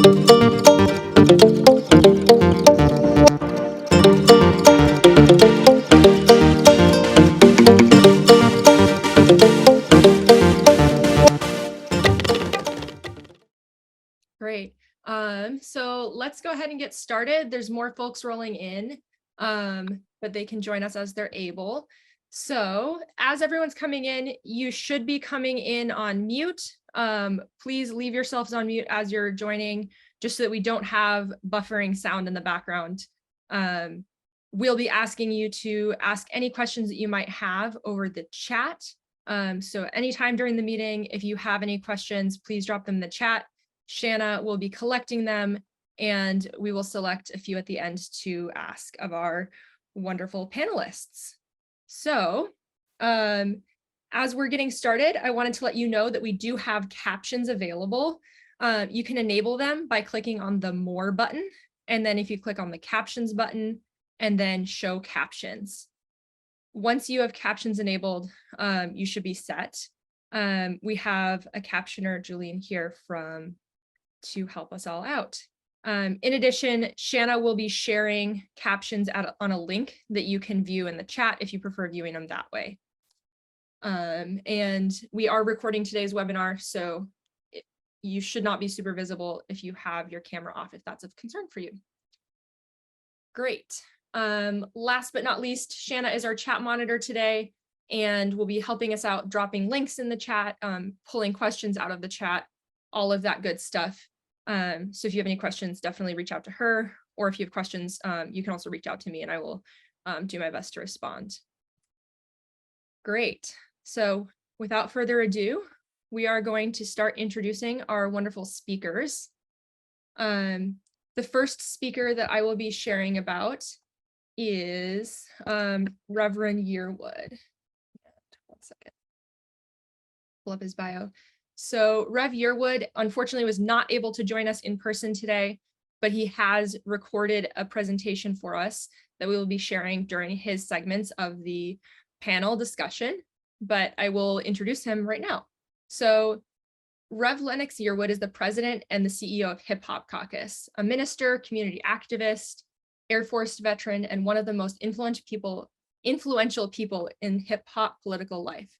Great. So let's go ahead and get started. There's more folks rolling in, but they can join us as they're able. So as everyone's coming in, you should be coming in on mute. Please leave yourselves on mute as you're joining, just so that we don't have buffering sound in the background. We'll be asking you to ask any questions that you might have over the chat. So anytime during the meeting, if you have any questions, please drop them in the chat. Shanna will be collecting them, and we will select a few at the end to ask of our wonderful panelists. So as we're getting started, I wanted to let you know that we do have captions available. You can enable them by clicking on the More button, and then if you click on the Captions button, and then Show Captions. Once you have captions enabled, you should be set. We have a captioner, Julian, here to help us all out. In addition, Shanna will be sharing captions on a link that you can view in the chat if you prefer viewing them that way. And we are recording today's webinar, so you should not be super visible if you have your camera off, if that's of concern for you. Great. Last but not least, Shanna is our chat monitor today and will be helping us out, dropping links in the chat, pulling questions out of the chat, all of that good stuff. So if you have any questions, definitely reach out to her, or if you have questions, you can also reach out to me and I will do my best to respond. Great. So without further ado, we are going to start introducing our wonderful speakers. The first speaker that I will be sharing about is Reverend Yearwood. One second. Pull up his bio. So Rev Yearwood, unfortunately, was not able to join us in person today, but he has recorded a presentation for us that we will be sharing during his segments of the panel discussion, but I will introduce him right now. So Rev Lennox Yearwood is the president and the CEO of Hip Hop Caucus, a minister, community activist, Air Force veteran, and one of the most influential people in hip hop political life.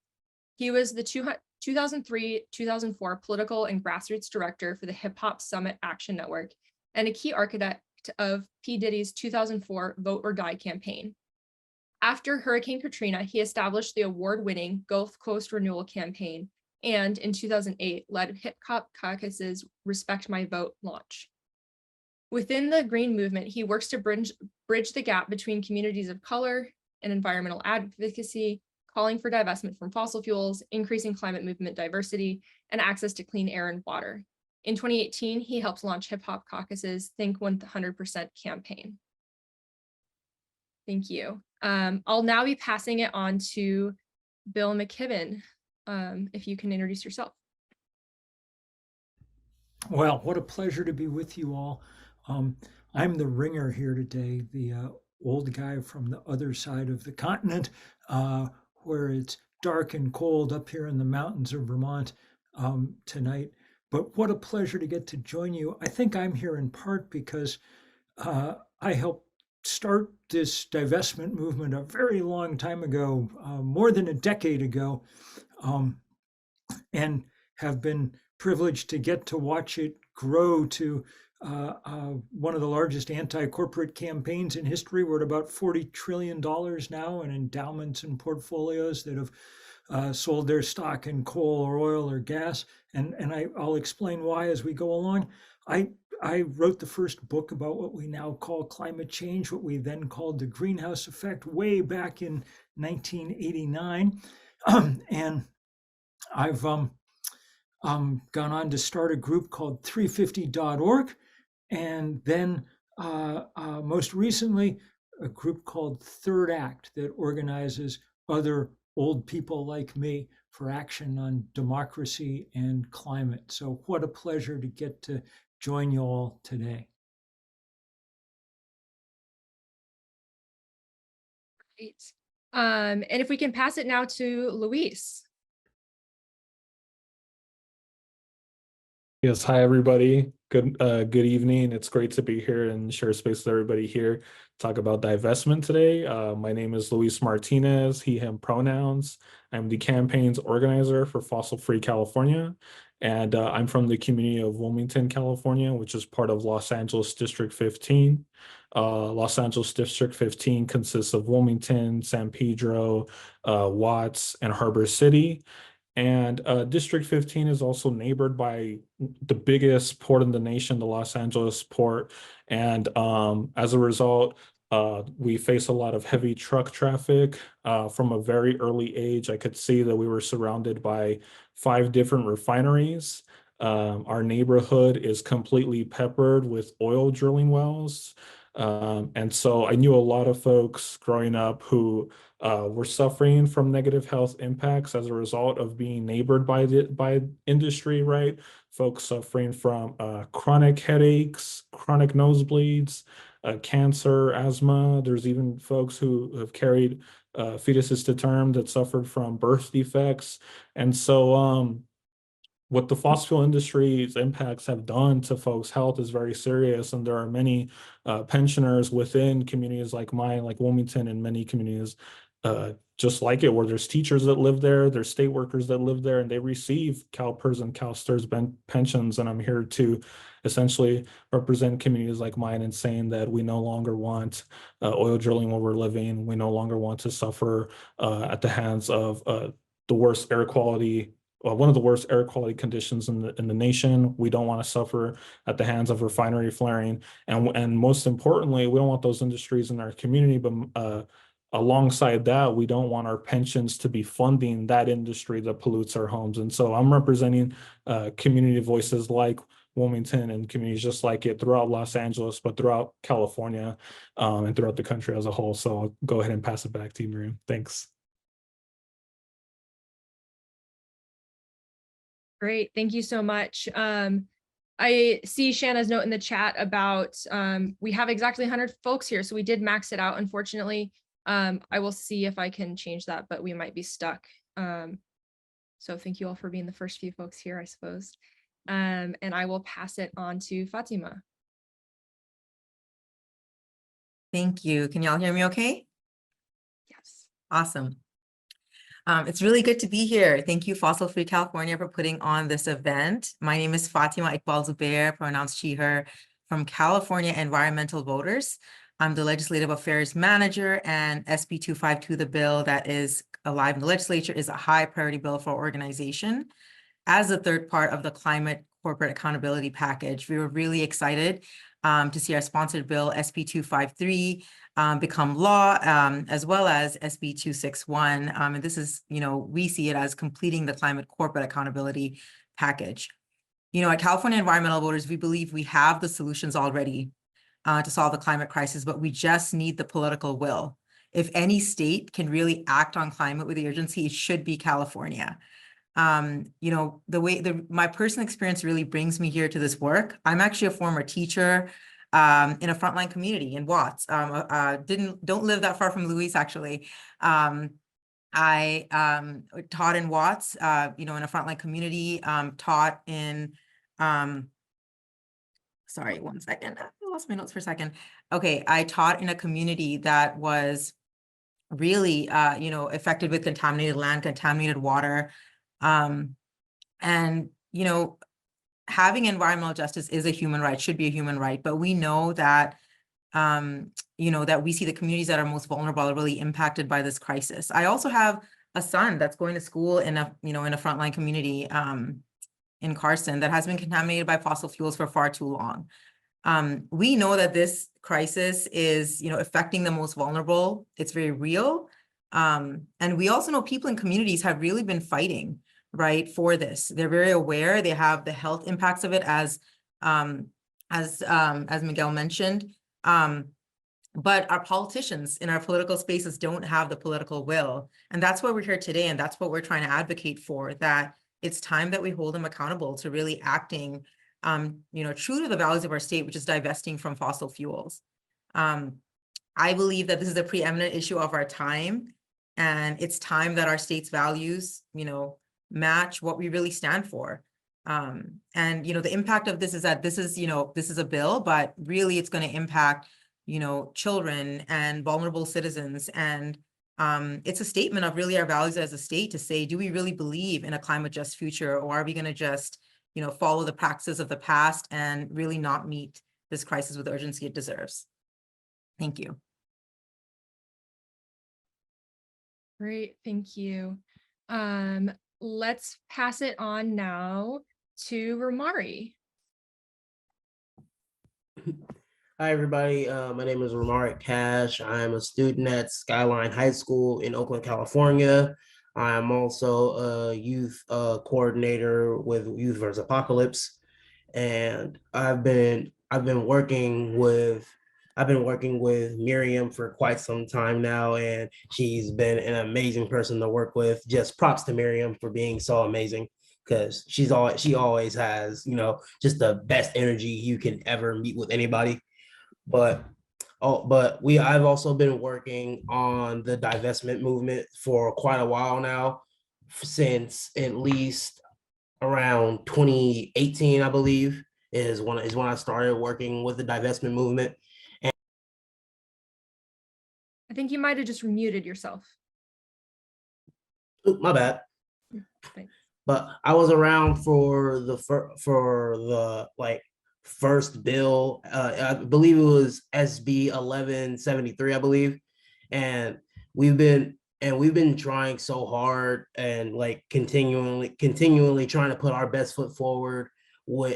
He was the 2003-2004 political and grassroots director for the Hip Hop Summit Action Network and a key architect of P. Diddy's 2004 Vote or Die campaign. After Hurricane Katrina, he established the award-winning Gulf Coast Renewal Campaign and in 2008 led Hip Hop Caucus's Respect My Vote launch. Within the Green Movement, he works to bridge the gap between communities of color and environmental advocacy, calling for divestment from fossil fuels, increasing climate movement diversity, and access to clean air and water. In 2018, he helped launch Hip Hop Caucus's Think 100% campaign. Thank you. I'll now be passing it on to Bill McKibben, if you can introduce yourself. Well, what a pleasure to be with you all. I'm the ringer here today, the old guy from the other side of the continent, where it's dark and cold up here in the mountains of Vermont tonight. But what a pleasure to get to join you. I think I'm here in part because I helped start this divestment movement a very long time ago, more than a decade ago, and have been privileged to get to watch it grow to one of the largest anti-corporate campaigns in history. We're at about $40 trillion now in endowments and portfolios that have sold their stock in coal or oil or gas. And I'll explain why as we go along. I wrote the first book about what we now call climate change, what we then called the greenhouse effect, way back in 1989. And I've gone on to start a group called 350.org, and then most recently a group called Third Act that organizes other old people like me for action on democracy and climate. So what a pleasure to get to join you all today. Great. And if we can pass it now to Luis. Yes, hi everybody. Good evening. It's great to be here and share space with everybody here. Talk about divestment today. My name is Luis Martinez, he, him pronouns. I'm the campaign's organizer for Fossil Free California. And I'm from the community of Wilmington, California, which is part of Los Angeles District 15. Los Angeles District 15 consists of Wilmington, San Pedro, Watts, and Harbor City. And District 15 is also neighbored by the biggest port in the nation, the Los Angeles port. And as a result, we face a lot of heavy truck traffic. From a very early age, I could see that we were surrounded by 5 different refineries. Our neighborhood is completely peppered with oil drilling wells. And so I knew a lot of folks growing up who were suffering from negative health impacts as a result of being neighbored by industry, right? Folks suffering from chronic headaches, chronic nosebleeds, cancer, asthma. There's even folks who have carried fetuses to term that suffered from birth defects. And so what the fossil fuel industry's impacts have done to folks' health is very serious, and there are many pensioners within communities like mine, like Wilmington, and many communities just like it, where there's teachers that live there, there's state workers that live there, and they receive CalPERS and CalSTRS pensions. And I'm here to essentially represent communities like mine and saying that we no longer want oil drilling where we're living. We no longer want to suffer at the hands of the worst air quality, one of the worst air quality conditions in the nation. We don't want to suffer at the hands of refinery flaring, and most importantly, we don't want those industries in our community. But alongside that, we don't want our pensions to be funding that industry that pollutes our homes. And so I'm representing community voices like Wilmington and communities just like it throughout Los Angeles, but throughout California and throughout the country as a whole. So I'll go ahead and pass it back to you, Miriam. Thanks. Great, thank you so much. I see Shanna's note in the chat about we have exactly 100 folks here, so we did max it out, unfortunately. I will see if I can change that, but we might be stuck. So thank you all for being the first few folks here, I suppose. And I will pass it on to Fatima. Thank you. Can y'all hear me okay? Yes. Awesome. It's really good to be here. Thank you, Fossil Free California, for putting on this event. My name is Fatima Iqbal Zubair, pronouns she, her, from California Environmental Voters. I'm the Legislative Affairs Manager, and SB 252, the bill that is alive in the legislature, is a high priority bill for our organization. As the third part of the Climate Corporate Accountability Package, we were really excited to see our sponsored bill, SB 253, become law, as well as SB 261. And this is, we see it as completing the Climate Corporate Accountability Package. At California Environmental Voters, we believe we have the solutions already to solve the climate crisis, but we just need the political will. If any state can really act on climate with urgency, it should be California. My personal experience really brings me here to this work. I'm actually a former teacher in a frontline community in Watts. Don't live that far from Luis, actually. I taught in Watts, in a frontline community, taught in, sorry, one second. I lost my notes for a second. Okay, I taught in a community that was really, affected with contaminated land, contaminated water. Having environmental justice is a human right, should be a human right, but we know that, that we see the communities that are most vulnerable are really impacted by this crisis. I also have a son that's going to school in a frontline community, in Carson, that has been contaminated by fossil fuels for far too long. We know that this crisis is, affecting the most vulnerable. It's very real. And we also know people in communities have really been fighting, right, for this. They're very aware. They have the health impacts of it, as Miguel mentioned. But our politicians in our political spaces don't have the political will. And that's why we're here today. And that's what we're trying to advocate for, that it's time that we hold them accountable to really acting, true to the values of our state, which is divesting from fossil fuels. I believe that this is a preeminent issue of our time, and it's time that our state's values, match what we really stand for. And, the impact of this is that this is a bill, but really it's going to impact, children and vulnerable citizens. And it's a statement of really our values as a state to say, do we really believe in a climate just future, or are we going to just, follow the practices of the past and really not meet this crisis with the urgency it deserves? Thank you. Great, thank you. Let's pass it on now to Romari. Hi, everybody. My name is Romari Cash. I'm a student at Skyline High School in Oakland, California. I'm also a youth coordinator with Youth vs. Apocalypse, and I've been working with Miriam for quite some time now, and she's been an amazing person to work with. Just props to Miriam for being so amazing, because she always has, just the best energy you can ever meet with anybody. But I've also been working on the divestment movement for quite a while now, since at least around 2018, I believe, is when I started working with the divestment movement. I think you might have just muted yourself. Oop, my bad. Thanks. But I was around for the first bill. I believe it was SB 1173, I believe, and we've been trying so hard and continually trying to put our best foot forward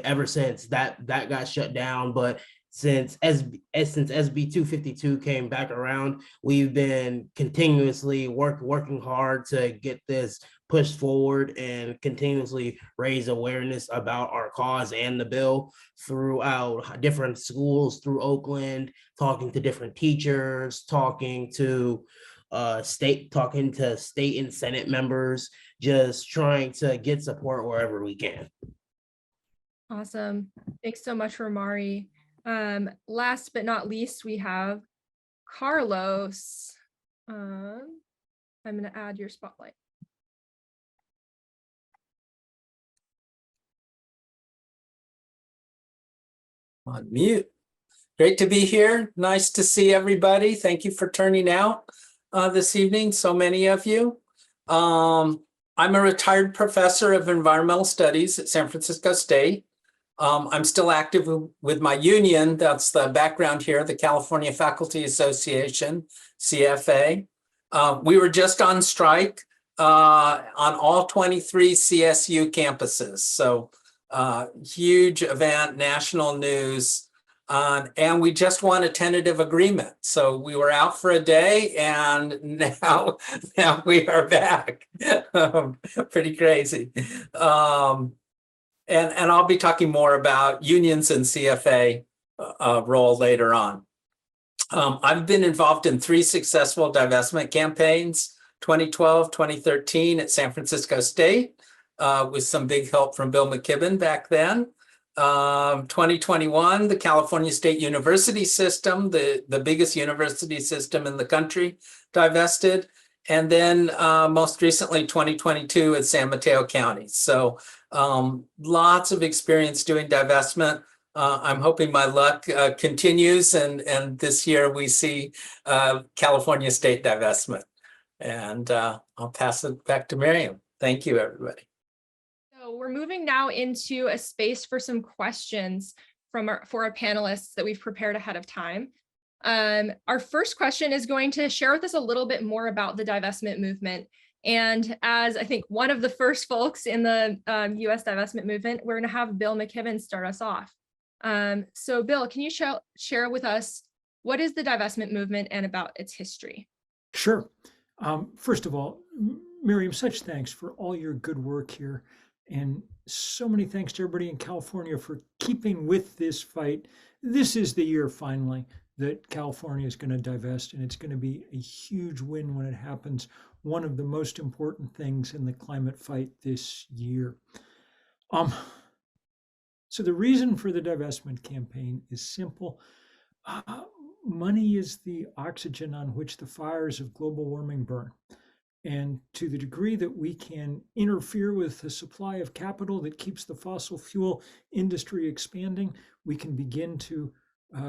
ever since that got shut down. But since SB 252 came back around, we've been continuously working hard to get this pushed forward and continuously raise awareness about our cause and the bill throughout different schools through Oakland, talking to different teachers, talking to state and Senate members, just trying to get support wherever we can. Awesome. Thanks so much, Romari. Last but not least, we have Carlos. I'm going to add your spotlight. On mute. Great to be here. Nice to see everybody. Thank you for turning out this evening, so many of you. I'm a retired professor of environmental studies at San Francisco State. I'm still active with my union. That's the background here, the California Faculty Association, CFA. We were just on strike on all 23 CSU campuses. So huge event, national news, and we just won a tentative agreement. So we were out for a day, and now we are back. Pretty crazy. And I'll be talking more about unions and CFA role later on. I've been involved in 3 successful divestment campaigns, 2012, 2013 at San Francisco State, with some big help from Bill McKibben back then. 2021, the California State University system, the biggest university system in the country, divested. And then most recently, 2022 at San Mateo County. So lots of experience doing divestment. I'm hoping my luck continues, and this year we see California State divestment. And I'll pass it back to Miriam. Thank you, everybody. So we're moving now into a space for some questions for our panelists that we've prepared ahead of time. Our first question is going to share with us a little bit more about the divestment movement. And as I think one of the first folks in the US divestment movement, we're going to have Bill McKibben start us off. So Bill, can you share with us what is the divestment movement and about its history? Sure. First of all, Miriam, such thanks for all your good work here. And so many thanks to everybody in California for keeping with this fight. This is the year, finally, that California is going to divest, and it's going to be a huge win when it happens. One of the most important things in the climate fight this year. So the reason for the divestment campaign is simple. Money is the oxygen on which the fires of global warming burn. And to the degree that we can interfere with the supply of capital that keeps the fossil fuel industry expanding, we can begin to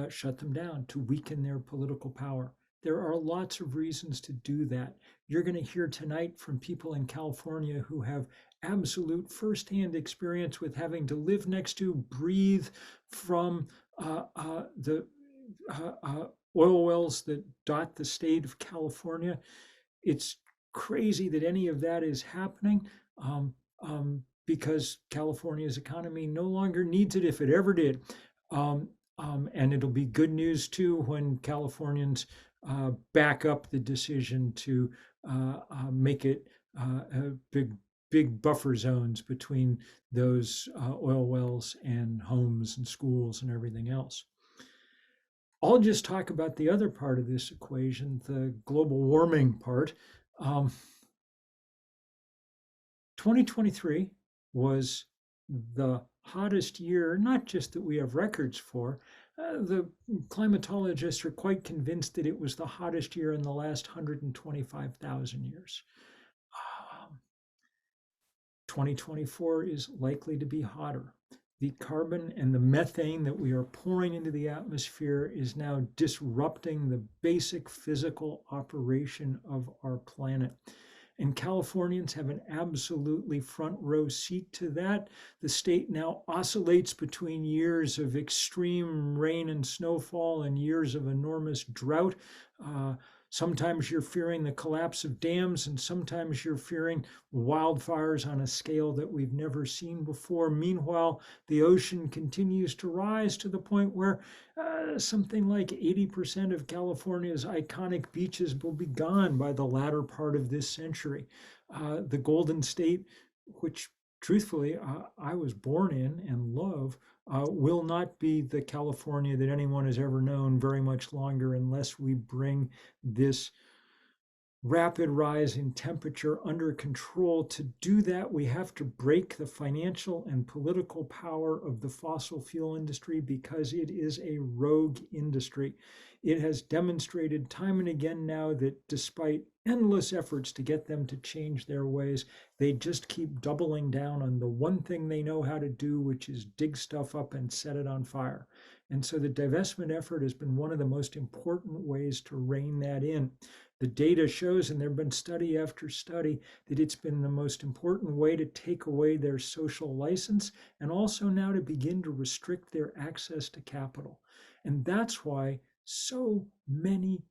shut them down, to weaken their political power. There are lots of reasons to do that. You're going to hear tonight from people in California who have absolute firsthand experience with having to live next to, breathe from the oil wells that dot the state of California. It's crazy that any of that is happening because California's economy no longer needs it if it ever did. And it'll be good news too when Californians back up the decision to make it big buffer zones between those oil wells and homes and schools and everything else. I'll just talk about the other part of this equation, the global warming part. 2023 was the hottest year, not just that we have records for. The climatologists are quite convinced that it was the hottest year in the last 125,000 years. 2024 is likely to be hotter. The carbon and the methane that we are pouring into the atmosphere is now disrupting the basic physical operation of our planet. And Californians have an absolutely front row seat to that. The state now oscillates between years of extreme rain and snowfall and years of enormous drought. Sometimes you're fearing the collapse of dams, and sometimes you're fearing wildfires on a scale that we've never seen before. Meanwhile, the ocean continues to rise to the point where something like 80% of California's iconic beaches will be gone by the latter part of this century. The Golden State, which truthfully I was born in and love, will not be the California that anyone has ever known very much longer unless we bring this rapid rise in temperature under control. To do that, we have to break the financial and political power of the fossil fuel industry because it is a rogue industry. It has demonstrated time and again now that despite endless efforts to get them to change their ways, they just keep doubling down on the one thing they know how to do, which is dig stuff up and set it on fire. And so the divestment effort has been one of the most important ways to rein that in. The data shows, and there have been study after study, that it's been the most important way to take away their social license and also now to begin to restrict their access to capital. And that's why so many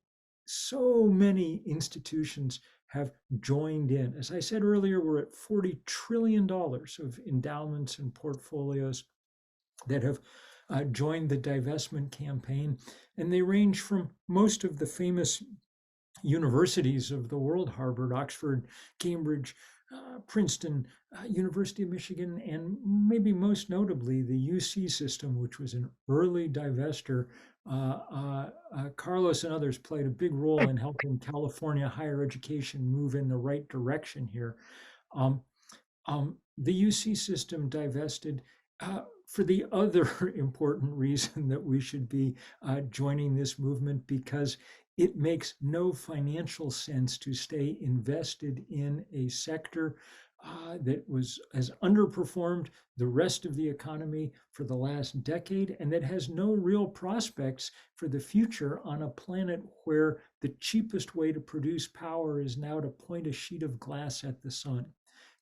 institutions have joined in. As I said earlier, we're at $40 trillion of endowments and portfolios that have joined the divestment campaign. And they range from most of the famous universities of the world, Harvard, Oxford, Cambridge, Princeton, University of Michigan, and maybe most notably the UC system, which was an early divester. Carlos and others played a big role in helping California higher education move in the right direction here. The UC system divested for the other important reason that we should be joining this movement, because it makes no financial sense to stay invested in a sector that has underperformed the rest of the economy for the last decade and that has no real prospects for the future on a planet where the cheapest way to produce power is now to point a sheet of glass at the sun.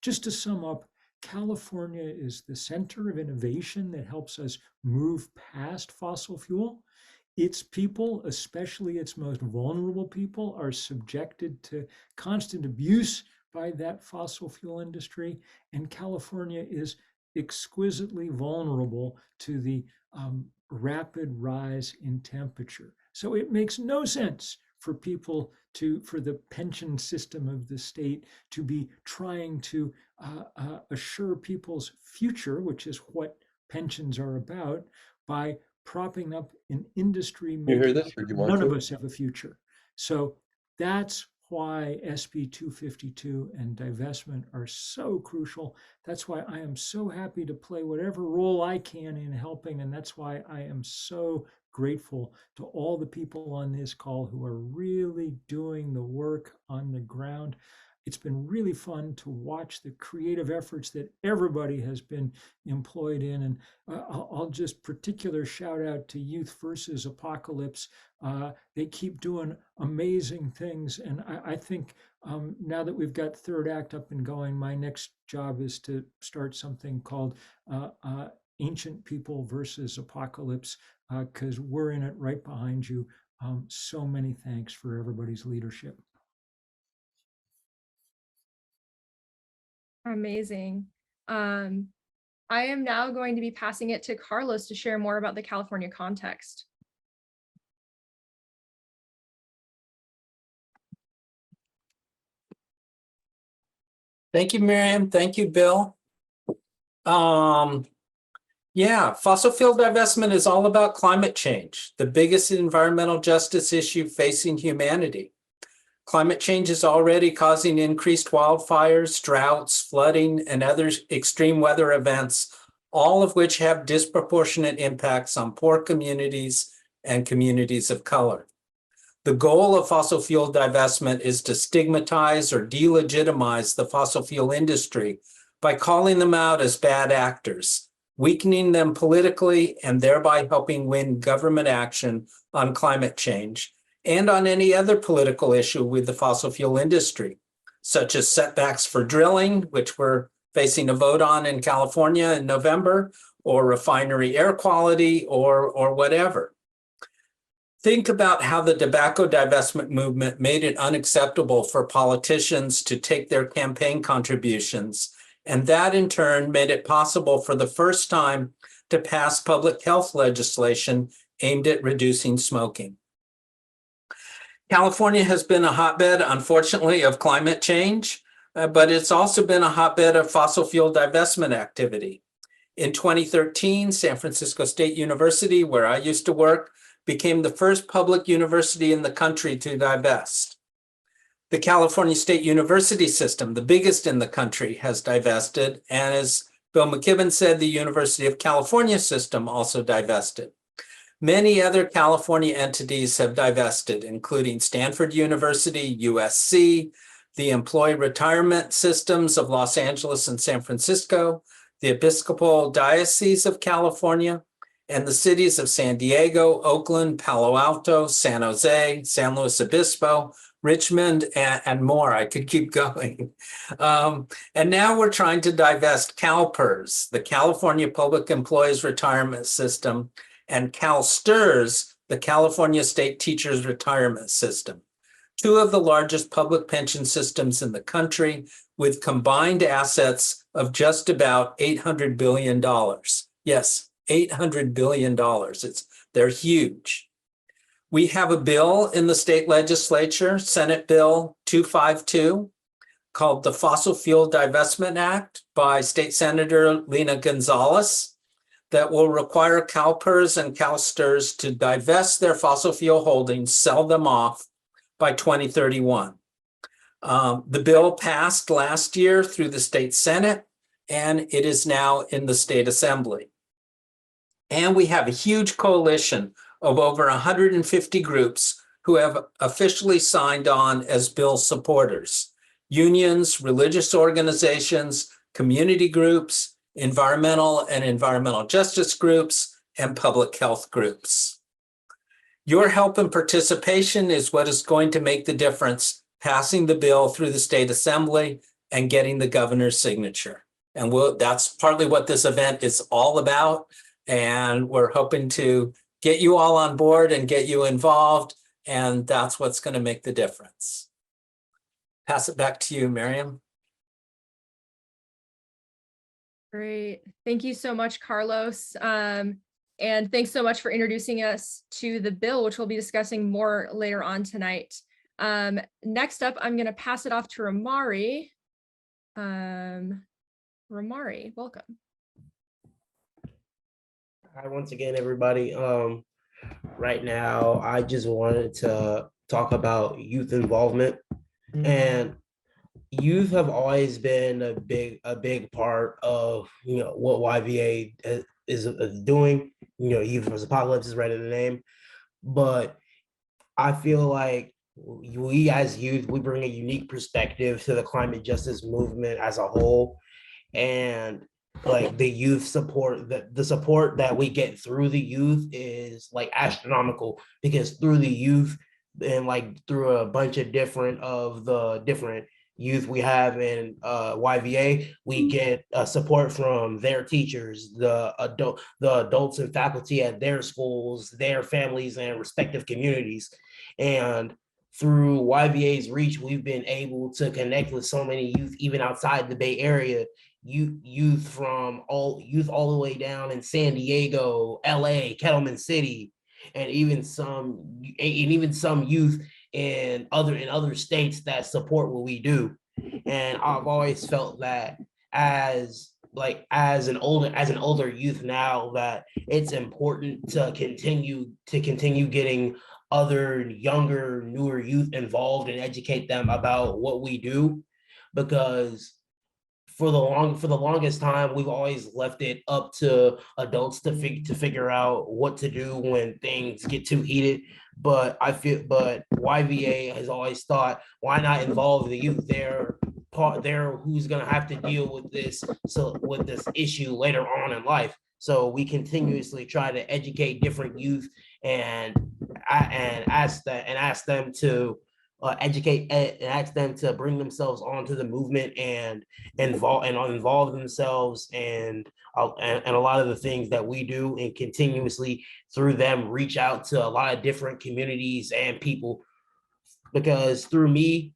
Just to sum up, California is the center of innovation that helps us move past fossil fuel. Its people, especially its most vulnerable people, are subjected to constant abuse by that fossil fuel industry. And California is exquisitely vulnerable to the rapid rise in temperature. So it makes no sense for for the pension system of the state to be trying to assure people's future, which is what pensions are about, by propping up an industry You hear making this, or do you want none of to? us have a future. So that's why SB 252 and divestment are so crucial. That's why I am so happy to play whatever role I can in helping. And that's why I am so grateful to all the people on this call who are really doing the work on the ground. it's been really fun to watch the creative efforts that everybody has been employed in. And I'll just particular shout out to Youth versus Apocalypse. They keep doing amazing things. And I think now that we've got Third Act up and going, my next job is to start something called Ancient People versus Apocalypse, because we're in it right behind you. So many thanks for everybody's leadership. Amazing. I am now going to be passing it to Carlos to share more about the California context. Thank you, Miriam. Thank you, Bill. Yeah, fossil fuel divestment is all about climate change, the biggest environmental justice issue facing humanity. Climate change is already causing increased wildfires, droughts, flooding, and other extreme weather events, all of which have disproportionate impacts on poor communities and communities of color. The goal of fossil fuel divestment is to stigmatize or delegitimize the fossil fuel industry by calling them out as bad actors, weakening them politically, and thereby helping win government action on climate change and on any other political issue with the fossil fuel industry, such as setbacks for drilling, which we're facing a vote on in California in November, or refinery air quality, or whatever. Think about how the tobacco divestment movement made it unacceptable for politicians to take their campaign contributions, and that in turn made it possible for the first time to pass public health legislation aimed at reducing smoking. California has been a hotbed, unfortunately, of climate change, but it's also been a hotbed of fossil fuel divestment activity. In 2013, San Francisco State University, where I used to work, became the first public university in the country to divest. The California State University system, the biggest in the country, has divested, and as Bill McKibben said, the University of California system also divested. Many other California entities have divested, including Stanford University, USC, the employee retirement systems of Los Angeles and San Francisco, the Episcopal Diocese of California, and the cities of San Diego, Oakland, Palo Alto, San Jose, San Luis Obispo, Richmond, and more. I could keep going. And now we're trying to divest CalPERS, the California Public Employees Retirement System, and CalSTRS, the California State Teachers Retirement System, two of the largest public pension systems in the country, with combined assets of just about $800 billion. Yes, $800 billion. They're huge. We have a bill in the state legislature, Senate Bill 252, called the Fossil Fuel Divestment Act by State Senator Lena Gonzalez, that will require CalPERS and CalSTRS to divest their fossil fuel holdings, sell them off by 2031. The bill passed last year through the state Senate, and it is now in the state assembly. And we have a huge coalition of over 150 groups who have officially signed on as bill supporters: unions, religious organizations, community groups, environmental and environmental justice groups, and public health groups. Your help and participation is what is going to make the difference passing the bill through the state assembly and getting the governor's signature. And that's partly what this event is all about. And we're hoping to get you all on board and get you involved. And that's what's going to make the difference. Pass it back to you, Miriam. Great. Thank you so much, Carlos. And thanks so much for introducing us to the bill, which we'll be discussing more later on tonight. Next up, I'm going to pass it off to Romari. Romari, welcome. Hi, once again, everybody. Right now, I just wanted to talk about youth involvement. And youth have always been a big part of what YVA is doing. Youth versus Apocalypse is right in the name, but I feel like we as youth, we bring a unique perspective to the climate justice movement as a whole. And like the youth support, the support that we get through the youth is like astronomical, because through the youth and like through a bunch of different youth we have in YVA, we get support from their teachers, the adults and faculty at their schools, their families and respective communities. And through YVA's reach, we've been able to connect with so many youth, even outside the Bay Area, youth all the way down in San Diego, LA, Kettleman City, and even some youth in other states that support what we do. And I've always felt that as an older youth now, that it's important to continue getting other younger, newer youth involved and educate them about what we do, because for the longest time we've always left it up to adults to figure out what to do when things get too heated. But YVA has always thought, why not involve the youth? They're who's going to have to deal with this issue later on in life. So we continuously try to educate different youth and ask them to educate and ask them to bring themselves onto the movement and involve themselves and a lot of the things that we do, and continuously through them reach out to a lot of different communities and people. Because through me,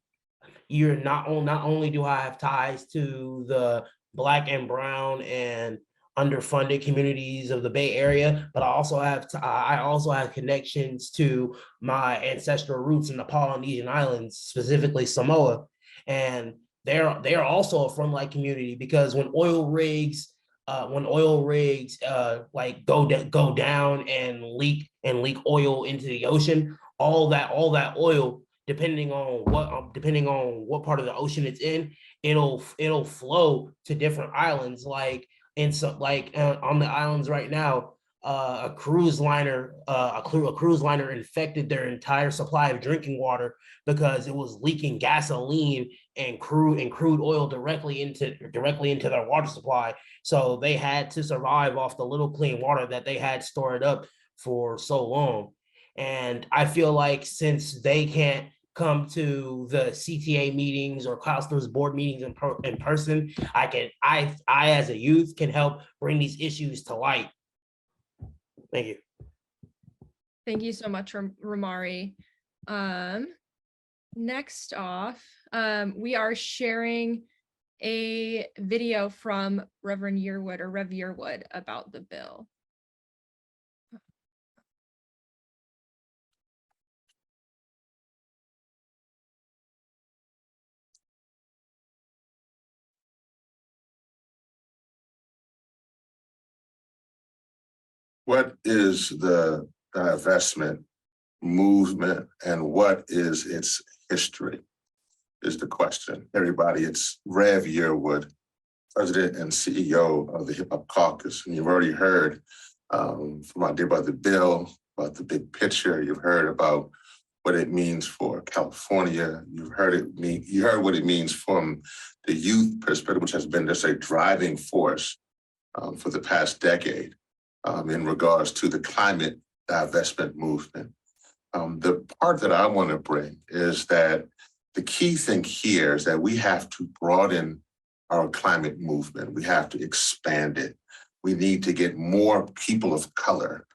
you're not only do I have ties to the Black and brown and underfunded communities of the Bay Area, but I also have connections to my ancestral roots in the Polynesian Islands, specifically Samoa, and they're also a frontline community, because when oil rigs like go down and leak oil into the ocean, all that oil, depending on what part of the ocean it's in, it'll flow to different islands. Like on the islands right now, a cruise liner infected their entire supply of drinking water because it was leaking gasoline and crude oil directly into their water supply. So they had to survive off the little clean water that they had stored up for so long. And I feel like since they can't come to the CTA meetings or counselors board meetings in person, I as a youth can help bring these issues to light. Thank you. Thank you so much, Ramari. Next off, we are sharing a video from Reverend Yearwood or Rev Yearwood about the bill. What is the divestment movement and what is its history is the question. Everybody, it's Rev Yearwood, President and CEO of the Hip Hop Caucus. And you've already heard from my dear brother Bill about the big picture. You've heard about what it means for California. You heard what it means from the youth perspective, which has been just a driving force for the past decade. In regards to the climate divestment movement. The part that I want to bring is that the key thing here is that we have to broaden our climate movement. We have to expand it. We need to get more people of color,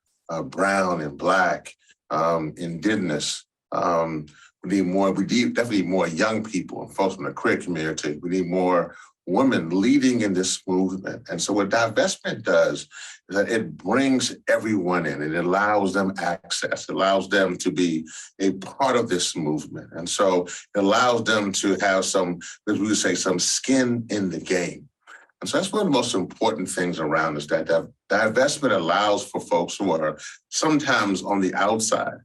brown and Black, indigenous. We need definitely more young people and folks from the queer community. We need more women leading in this movement. And so what divestment does is that it brings everyone in, and it allows them access, it allows them to be a part of this movement. And so it allows them to have some, as we would say, some skin in the game. And so that's one of the most important things around is that divestment allows for folks who are sometimes on the outside,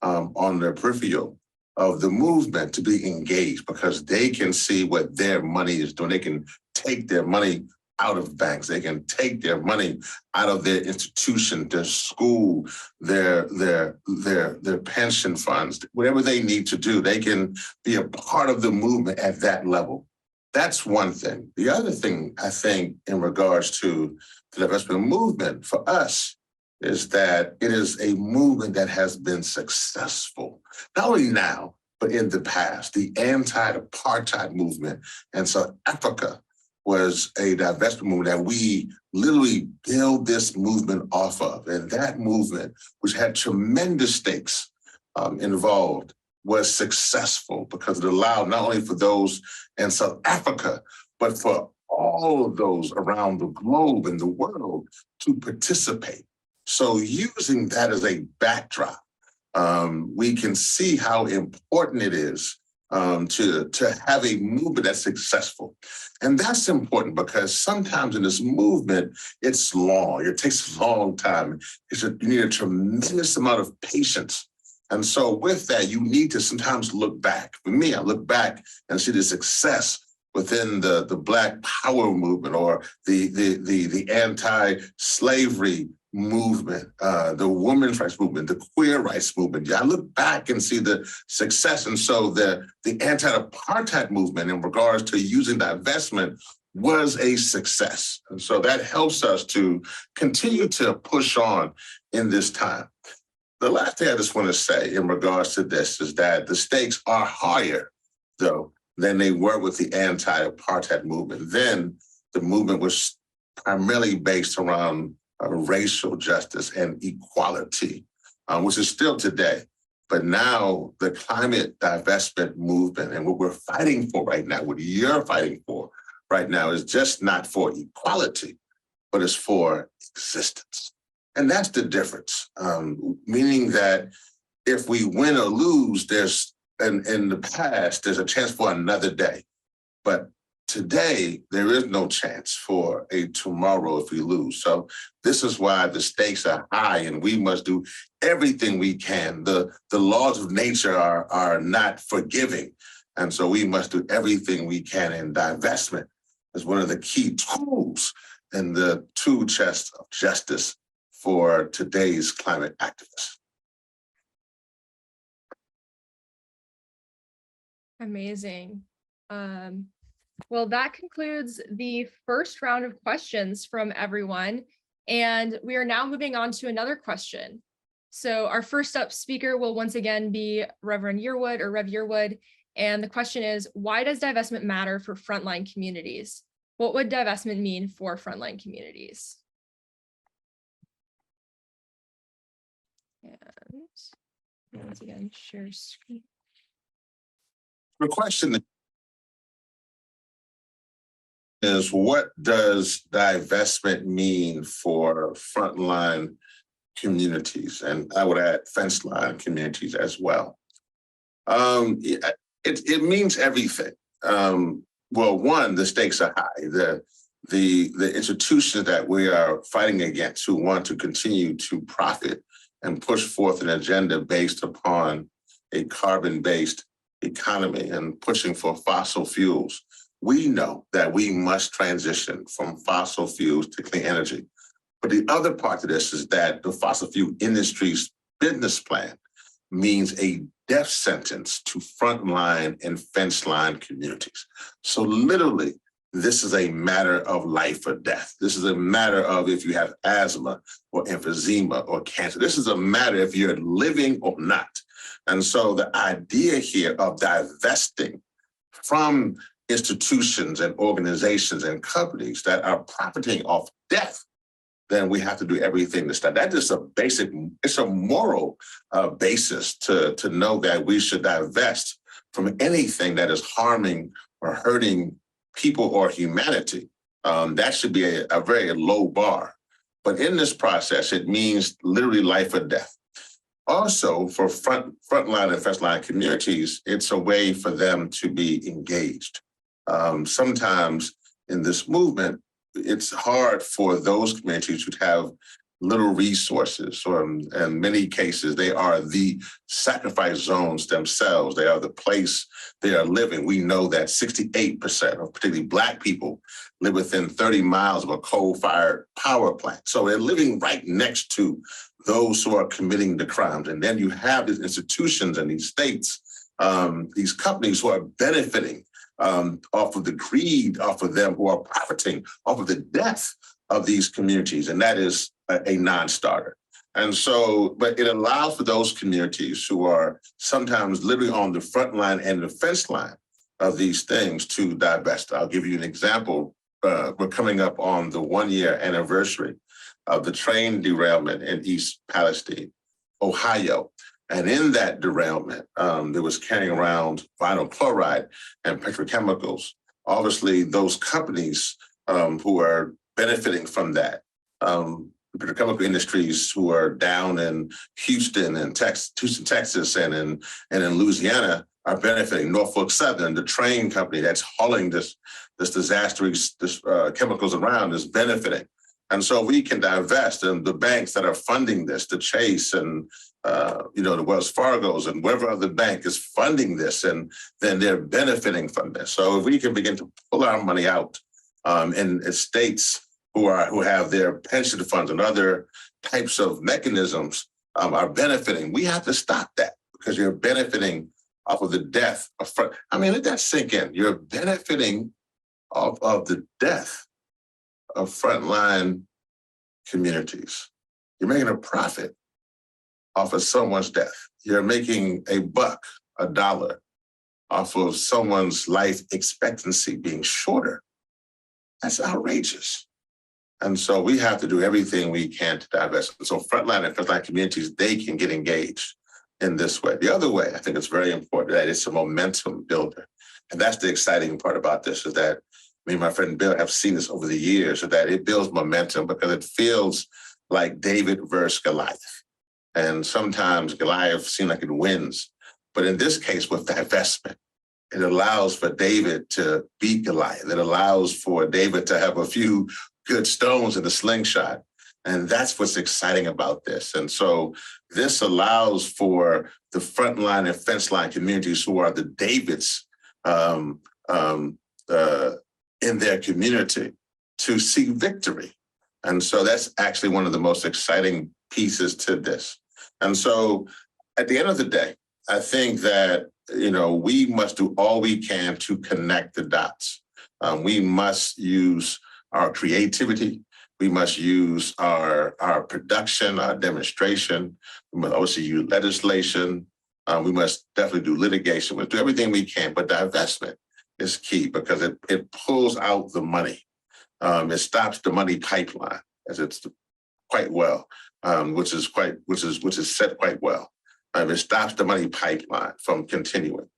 on the peripheral of the movement to be engaged, because they can see what their money is doing. They can take their money out of banks. They can take their money out of their institution, their school, their pension funds, whatever they need to do. They can be a part of the movement at that level. That's one thing. The other thing, I think, in regards to the divestment movement for us is that it is a movement that has been successful, not only now, but in the past. The anti-apartheid movement in South Africa was a divestment movement that we literally build this movement off of. And that movement, which had tremendous stakes involved, was successful because it allowed not only for those in South Africa, but for all of those around the globe and the world to participate. So using that as a backdrop, we can see how important it is to have a movement that's successful. And that's important because sometimes in this movement, it's long. It takes a long time. You need a tremendous amount of patience. And so with that, you need to sometimes look back. For me, I look back and see the success within the Black Power movement or the anti-slavery movement, the women's rights movement, the queer rights movement. I look back and see the success. And so the anti-apartheid movement in regards to using divestment was a success. And so that helps us to continue to push on in this time. The last thing I just want to say in regards to this is that the stakes are higher, though, than they were with the anti-apartheid movement. Then the movement was primarily based around racial justice and equality, which is still today. But now the climate divestment movement and what we're fighting for right now, what you're fighting for right now is just not for equality, but it's for existence. And that's the difference, meaning that if we win or lose, there's in the past, there's a chance for another day. But today, there is no chance for a tomorrow if we lose. So this is why the stakes are high and we must do everything we can. The laws of nature are not forgiving. And so we must do everything we can, in divestment as one of the key tools in the tool chest of justice for today's climate activists. Amazing. Well, that concludes the first round of questions from everyone. And we are now moving on to another question. So our first up speaker will once again be Reverend Yearwood or Rev Yearwood. And the question is, why does divestment matter for frontline communities? What would divestment mean for frontline communities? And once again, share screen. The question is, what does divestment mean for frontline communities? And I would add fence line communities as well. It means everything. Well, one, the stakes are high. The institutions that we are fighting against who want to continue to profit and push forth an agenda based upon a carbon-based economy and pushing for fossil fuels. We know that we must transition from fossil fuels to clean energy. But the other part of this is that the fossil fuel industry's business plan means a death sentence to frontline and fence line communities. So literally, this is a matter of life or death. This is a matter of if you have asthma or emphysema or cancer. This is a matter if you're living or not. And so the idea here of divesting from institutions and organizations and companies that are profiting off death, then we have to do everything to stop. That is a basic, it's a moral basis to know that we should divest from anything that is harming or hurting people or humanity. That should be a very low bar. But in this process, it means literally life or death. Also, for frontline and frontline communities, it's a way for them to be engaged. Sometimes in this movement, it's hard for those communities who have little resources, or in many cases, they are the sacrifice zones themselves. They are the place they are living. We know that 68% of particularly Black people live within 30 miles of a coal-fired power plant. So they're living right next to those who are committing the crimes. And then you have these institutions and these states, these companies who are benefiting off of the greed, off of them, who are profiting off of the death of these communities. And that is a non-starter. And so, but it allows for those communities who are sometimes living on the front line and the fence line of these things to divest. I'll give you an example. We're coming up on the 1-year anniversary of the train derailment in East Palestine, Ohio. And in that derailment, there was carrying around vinyl chloride and petrochemicals. Obviously, those companies who are benefiting from that, petrochemical industries who are down in Houston, Texas, and in Louisiana are benefiting. Norfolk Southern, the train company that's hauling this disastrous chemicals around, is benefiting. And so we can divest, and the banks that are funding this, the Chase and the Wells Fargo's and wherever other bank is funding this, and then they're benefiting from this. So if we can begin to pull our money out in states who have their pension funds and other types of mechanisms are benefiting, we have to stop that, because you're benefiting off of the death of let that sink in. You're benefiting off of the death of frontline communities. You're making a profit off of someone's death. You're making a buck, $1, off of someone's life expectancy being shorter. That's outrageous. And so we have to do everything we can to divest. And so frontline and frontline communities, they can get engaged in this way. The other way, I think it's very important that it's a momentum builder. And that's the exciting part about this, is that me and my friend Bill have seen this over the years, so that it builds momentum, because it feels like David versus Goliath. And sometimes Goliath seems like it wins. But in this case, with divestment, it allows for David to beat Goliath. It allows for David to have a few good stones in the slingshot. And that's what's exciting about this. And so this allows for the frontline and fence line communities, who are the Davids in their community, to see victory. And so that's actually one of the most exciting pieces to this. And so at the end of the day, I think that, we must do all we can to connect the dots. We must use our creativity. We must use our production, our demonstration. We must also use legislation. We must definitely do litigation. We'll do everything we can, but divestment is key, because it pulls out the money. It stops the money pipeline, as it's quite well, which is said quite well. It stops the money pipeline from continuing.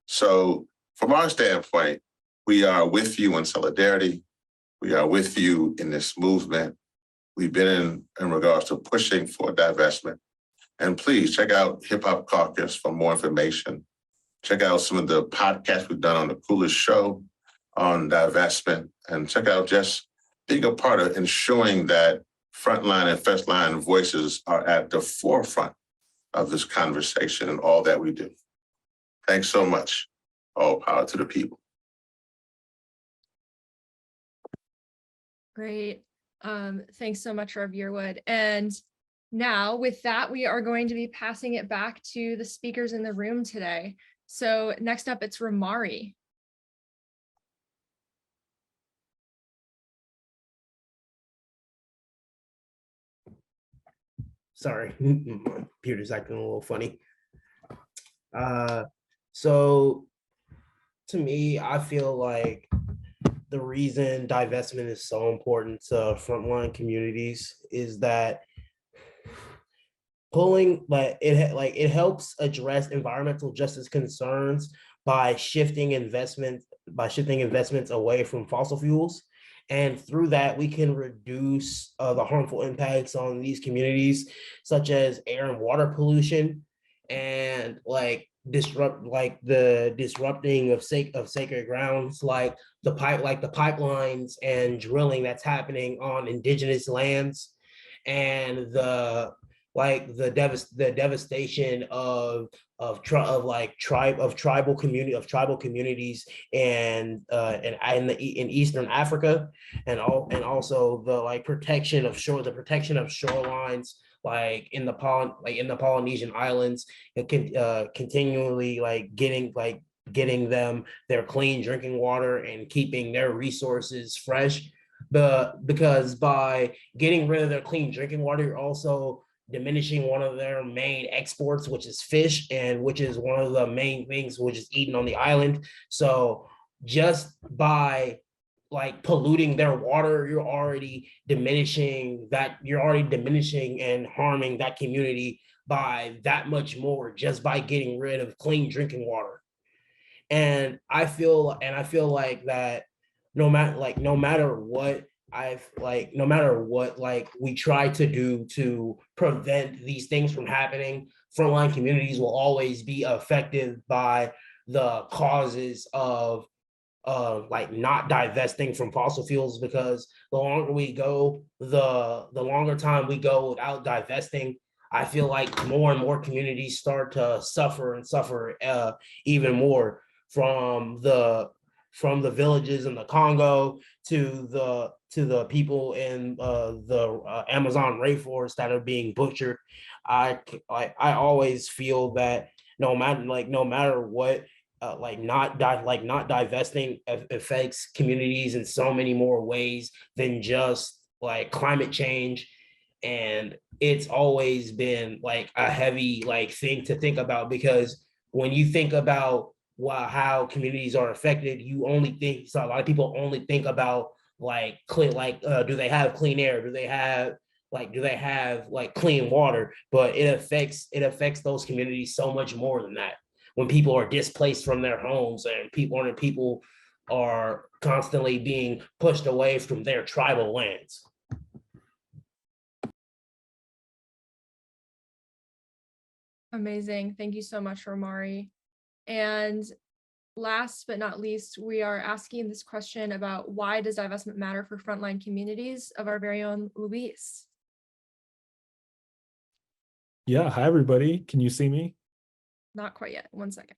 So from our standpoint, we are with you in solidarity. We are with you in this movement. We've been in regards to pushing for divestment. And please check out Hip Hop Caucus for more information. Check out some of the podcasts we've done on The Coolest Show on divestment, and check out just being a part of ensuring that frontline and first line voices are at the forefront of this conversation and all that we do. Thanks so much. All power to the people. Great. Thanks so much, Rev Yearwood. And now with that, we are going to be passing it back to the speakers in the room today. So next up, it's Ramari. Sorry, my computer's acting a little funny. So to me, I feel like the reason divestment is so important to frontline communities is that it helps address environmental justice concerns by shifting investments away from fossil fuels. And through that, we can reduce the harmful impacts on these communities, such as air and water pollution, and the disrupting of sacred grounds, like the pipelines and drilling that's happening on indigenous lands. and the devastation of tribal communities in Eastern Africa, and also the protection of shorelines in the Polynesian islands, continually getting them their clean drinking water and keeping their resources fresh. Because by getting rid of their clean drinking water, you're also diminishing one of their main exports, which is fish, and which is one of the main things which is eaten on the island. So just by polluting their water, you're already diminishing and harming that community by that much more, just by getting rid of clean drinking water. And I feel like that no matter what we try to do to prevent these things from happening, frontline communities will always be affected by the causes of not divesting from fossil fuels, because the longer time we go without divesting, I feel like more and more communities start to suffer even more, from the villages in the Congo to the people in the Amazon rainforest that are being butchered. I always feel that no matter what, not divesting affects communities in so many more ways than just climate change. And it's always been a heavy thing to think about, because when you think about how communities are affected, a lot of people only think about do they have clean air, do they have clean water, but it affects those communities so much more than that. When people are displaced from their homes, and people are constantly being pushed away from their tribal lands. Amazing. Thank you so much, Romari. And last but not least, we are asking this question about why does divestment matter for frontline communities, of our very own Luis. Yeah, hi everybody. Can you see me? Not quite yet. 1 second.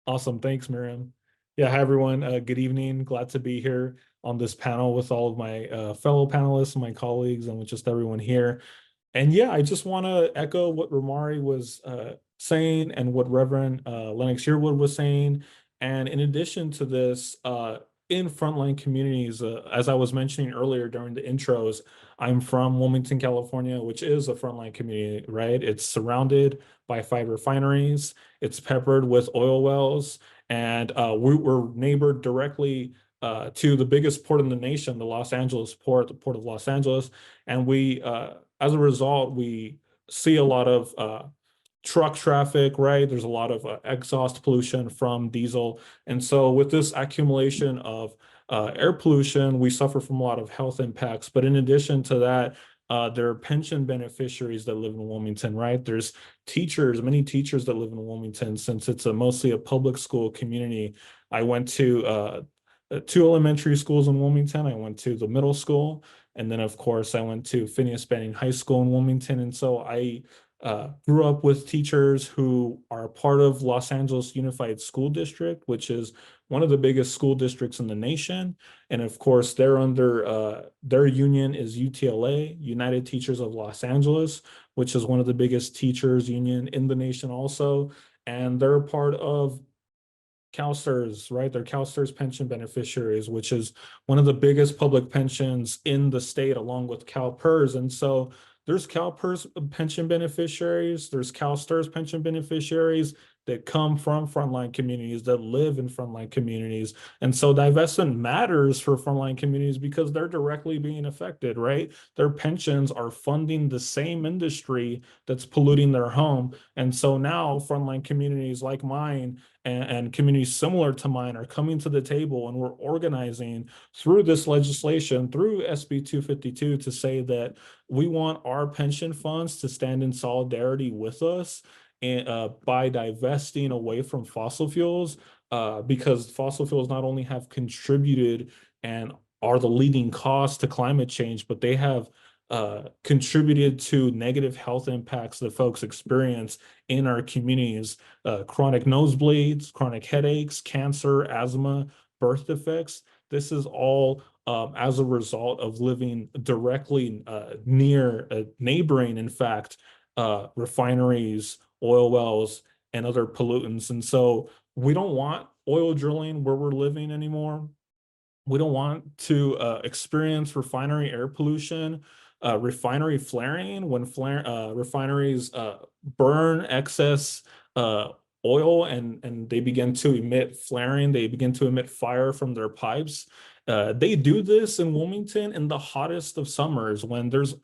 Awesome. Thanks, Miriam. Yeah, hi everyone. Good evening. Glad to be here on this panel with all of my fellow panelists and my colleagues, and with just everyone here. And yeah, I just want to echo what Romari was saying and what Reverend Lennox Yearwood was saying. And in addition to this, in frontline communities, as I was mentioning earlier during the intros, I'm from Wilmington, California, which is a frontline community, right? It's surrounded by 5 refineries. It's peppered with oil wells, and we're neighbored directly to the biggest port in the nation, the Los Angeles port, the Port of Los Angeles. And we, as a result, we see a lot of truck traffic, right? There's a lot of exhaust pollution from diesel. And so with this accumulation of air pollution, we suffer from a lot of health impacts. But in addition to that, there are pension beneficiaries that live in Wilmington, right? There's many teachers that live in Wilmington, since it's mostly a public school community. I went to 2 elementary schools in Wilmington. I went to the middle school, and then of course I went to Phineas Banning High School in Wilmington. And so I grew up with teachers who are part of Los Angeles Unified School District, which is one of the biggest school districts in the nation. And of course, they're under their union is UTLA, United Teachers of Los Angeles, which is one of the biggest teachers union in the nation also. And they're a part of CalSTRS, right? They're CalSTRS pension beneficiaries, which is one of the biggest public pensions in the state, along with CalPERS. And so there's CalPERS pension beneficiaries, there's CalSTRS pension beneficiaries that come from frontline communities, that live in frontline communities. And so divestment matters for frontline communities because they're directly being affected, right? Their pensions are funding the same industry that's polluting their home. And so now frontline communities like mine and communities similar to mine are coming to the table, and we're organizing through this legislation, through SB 252, to say that we want our pension funds to stand in solidarity with us and by divesting away from fossil fuels, because fossil fuels not only have contributed and are the leading cause to climate change, but they have contributed to negative health impacts that folks experience in our communities, chronic nosebleeds, chronic headaches, cancer, asthma, birth defects. This is all as a result of living directly near, neighboring, in fact, refineries, oil wells, and other pollutants. And so we don't want oil drilling where we're living anymore. We don't want to experience refinery air pollution, refinery flaring when refineries burn excess oil and they begin to emit flaring, they begin to emit fire from their pipes. They do this in Wilmington in the hottest of summers when there's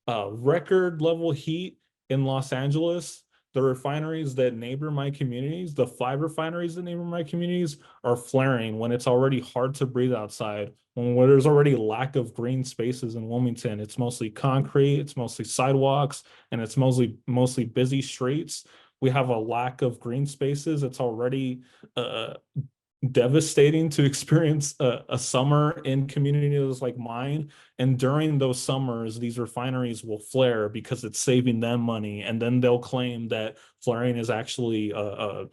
record level heat in Los Angeles. The refineries that neighbor my communities, the 5 refineries that neighbor my communities, are flaring when it's already hard to breathe outside, when there's already lack of green spaces in Wilmington. It's mostly concrete, it's mostly sidewalks, and it's mostly busy streets. We have a lack of green spaces. It's already devastating to experience a summer in communities like mine. And during those summers, these refineries will flare because it's saving them money. And then they'll claim that flaring is actually a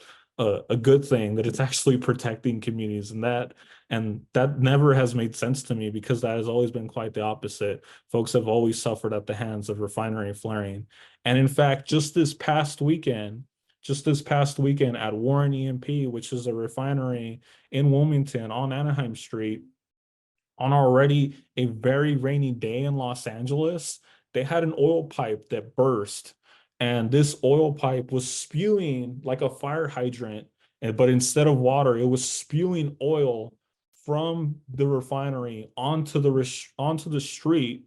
good thing, that it's actually protecting communities. And that never has made sense to me, because that has always been quite the opposite. Folks have always suffered at the hands of refinery flaring. And in fact, just this past weekend at Warren E&P, which is a refinery in Wilmington on Anaheim Street, on already a very rainy day in Los Angeles, they had an oil pipe that burst. And this oil pipe was spewing like a fire hydrant, but instead of water, it was spewing oil from the refinery onto the street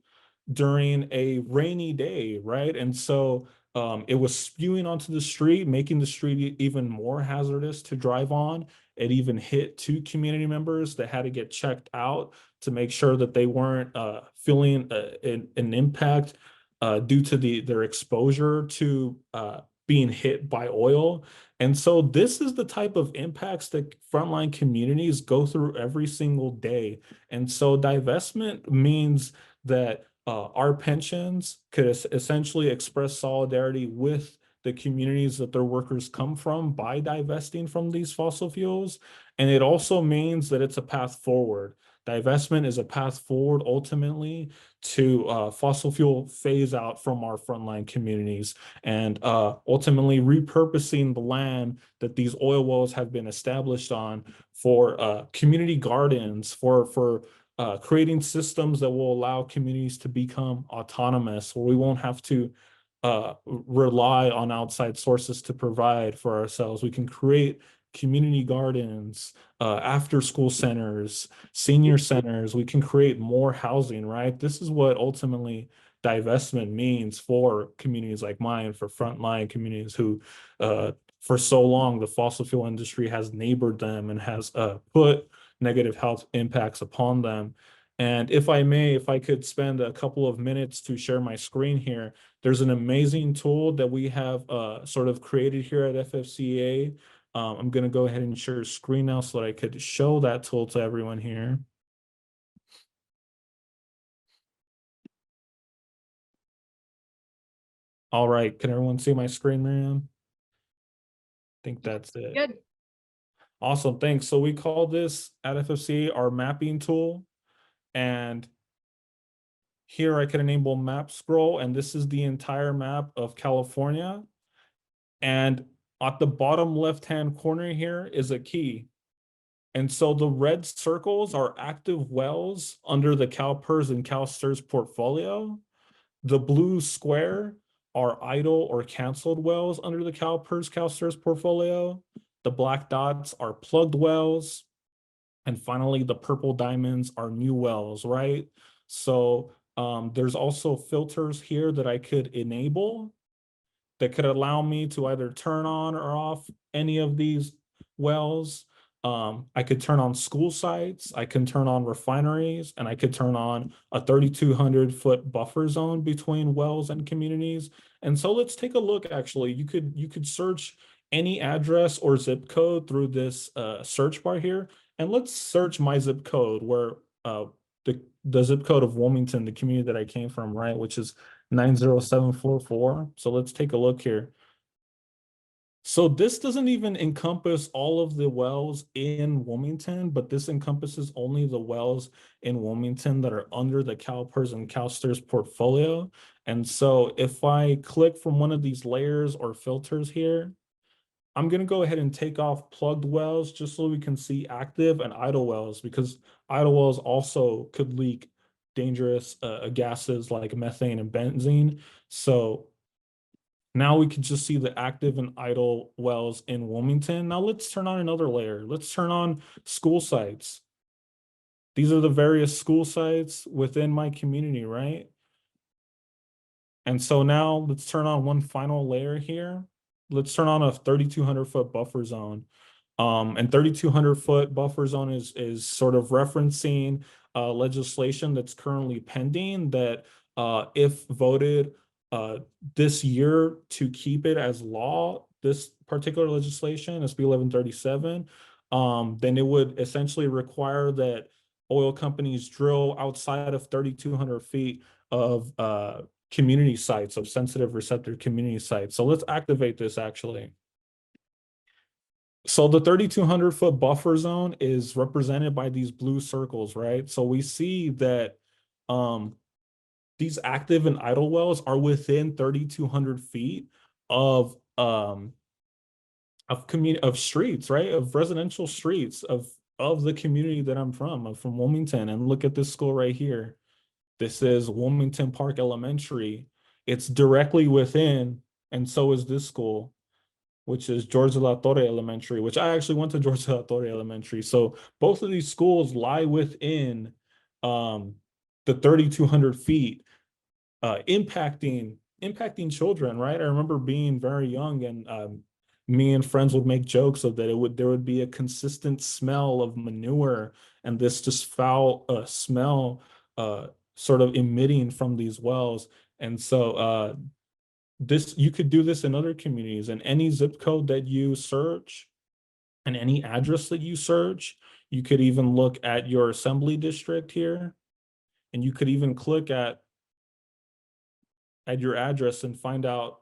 during a rainy day, right? And so it was spewing onto the street, making the street even more hazardous to drive on. It even hit 2 community members that had to get checked out to make sure that they weren't feeling an impact due to their exposure to being hit by oil. And so this is the type of impacts that frontline communities go through every single day. And so divestment means that our pensions could essentially express solidarity with the communities that their workers come from by divesting from these fossil fuels. And it also means that it's a path forward. Divestment is a path forward ultimately to fossil fuel phase out from our frontline communities, and ultimately repurposing the land that these oil wells have been established on for community gardens, for creating systems that will allow communities to become autonomous, where we won't have to rely on outside sources to provide for ourselves. We can create community gardens, after school centers, senior centers. We can create more housing, right? This is what ultimately divestment means for communities like mine, for frontline communities who for so long the fossil fuel industry has neighbored them and has put negative health impacts upon them. And if I may, if I could spend a couple of minutes to share my screen here, there's an amazing tool that we have sort of created here at FFCA. I'm going to go ahead and share screen now so that I could show that tool to everyone here. All right, can everyone see my screen, Miriam? I think that's it. Good. Awesome, thanks. So we call this at FFCA our mapping tool. And here I can enable map scroll, and this is the entire map of California. And at the bottom left-hand corner here is a key. And so the red circles are active wells under the CalPERS and CalSTRS portfolio. The blue square are idle or canceled wells under the CalPERS, CalSTRS portfolio. The black dots are plugged wells. And finally, the purple diamonds are new wells, right? So there's also filters here that I could enable that could allow me to either turn on or off any of these wells. I could turn on school sites, I can turn on refineries, and I could turn on a 3,200-foot buffer zone between wells and communities. And so let's take a look. Actually, you could search any address or zip code through this search bar here. And let's search my zip code where the the zip code of Wilmington, the community that I came from, right, which is 90744. So let's take a look here. So this doesn't even encompass all of the wells in Wilmington, but this encompasses only the wells in Wilmington that are under the CalPERS and CalSTRS portfolio. And so if I click from one of these layers or filters here, I'm going to go ahead and take off plugged wells just so we can see active and idle wells, because idle wells also could leak dangerous gases like methane and benzene. So now we can just see the active and idle wells in Wilmington. Now let's turn on another layer. Let's turn on school sites. These are the various school sites within my community, right? And so now let's turn on one final layer here. Let's turn on a 3,200 foot buffer zone. And 3,200 foot buffer zone is sort of referencing legislation that's currently pending that if voted this year to keep it as law, this particular legislation, SB 1137, then it would essentially require that oil companies drill outside of 3,200 feet of community sites, of sensitive receptor community sites. So let's activate this actually. So the 3,200 foot buffer zone is represented by these blue circles, right? So we see that these active and idle wells are within 3,200 feet of streets, right? Of residential streets of the community that I'm from Wilmington. And look at this school right here. This is Wilmington Park Elementary. It's directly within, and so is this school, which is George de la Torre Elementary, which I actually went to George de la Torre Elementary. So both of these schools lie within the 3,200 feet, impacting children, right? I remember being very young, and me and friends would make jokes of that there would be a consistent smell of manure and this just foul smell sort of emitting from these wells. And so you could do this in other communities, and any zip code that you search and any address that you search. You could even look at your assembly district here, and you could even click at your address and find out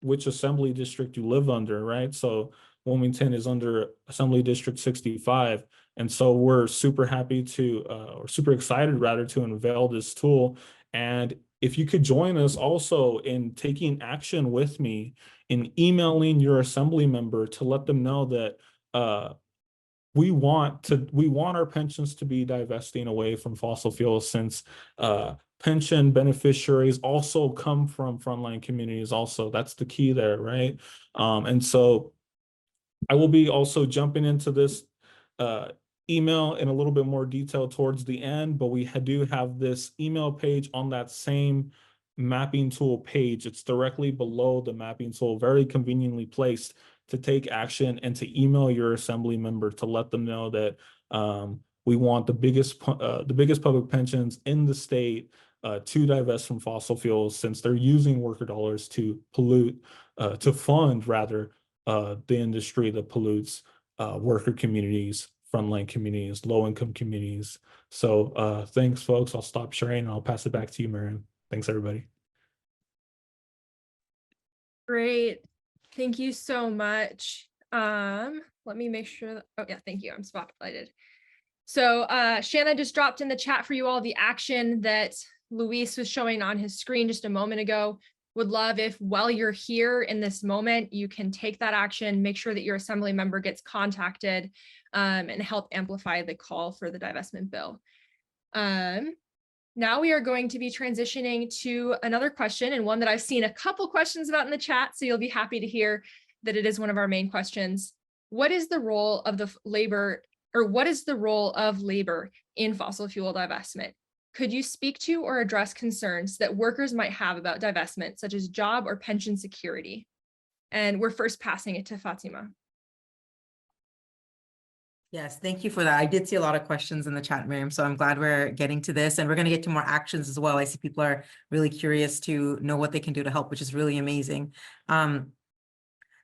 which assembly district you live under, right? So Wilmington is under Assembly District 65. And so we're super happy to, or super excited rather, to unveil this tool. And if you could join us also in taking action with me in emailing your assembly member to let them know that we want our pensions to be divesting away from fossil fuels, since pension beneficiaries also come from frontline communities also. That's the key there, right? And so I will be also jumping into this email in a little bit more detail towards the end, but we do have this email page on that same mapping tool page. It's directly below the mapping tool, very conveniently placed to take action and to email your assembly member to let them know that we want the biggest public pensions in the state to divest from fossil fuels, since they're using worker dollars to pollute, to fund rather the industry that pollutes worker communities, frontline communities, low-income communities. So thanks, folks. I'll stop sharing and I'll pass it back to you, Miriam. Thanks, everybody. Great. Thank you so much. Let me make sure that, oh yeah, thank you. I'm spotlighted. So Shanna just dropped in the chat for you all the action that Luis was showing on his screen just a moment ago. Would love if while you're here in this moment, you can take that action, make sure that your assembly member gets contacted and help amplify the call for the divestment bill. Now we are going to be transitioning to another question, and one that I've seen a couple questions about in the chat, so you'll be happy to hear that it is one of our main questions. What is the role of labor in fossil fuel divestment? Could you speak to or address concerns that workers might have about divestment, such as job or pension security? And we're first passing it to Fatima. Yes, thank you for that. I did see a lot of questions in the chat, Miriam, so I'm glad we're getting to this, and we're going to get to more actions as well. I see people are really curious to know what they can do to help, which is really amazing.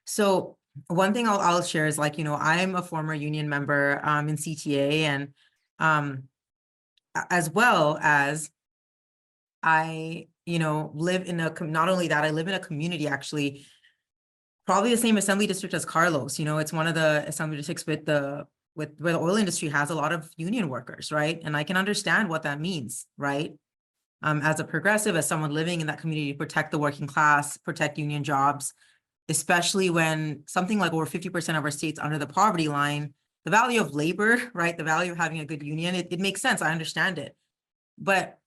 So one thing I'll share is, like, I'm a former union member in CTA, and as well as I, live in not only that, I live in a community actually, probably the same assembly district as Carlos. It's one of the assembly districts where the oil industry has a lot of union workers, right? And I can understand what that means, right? As a progressive, as someone living in that community, to protect the working class, protect union jobs, especially when something like over 50% of our states under the poverty line, the value of labor, right? The value of having a good union, it makes sense. I understand it. But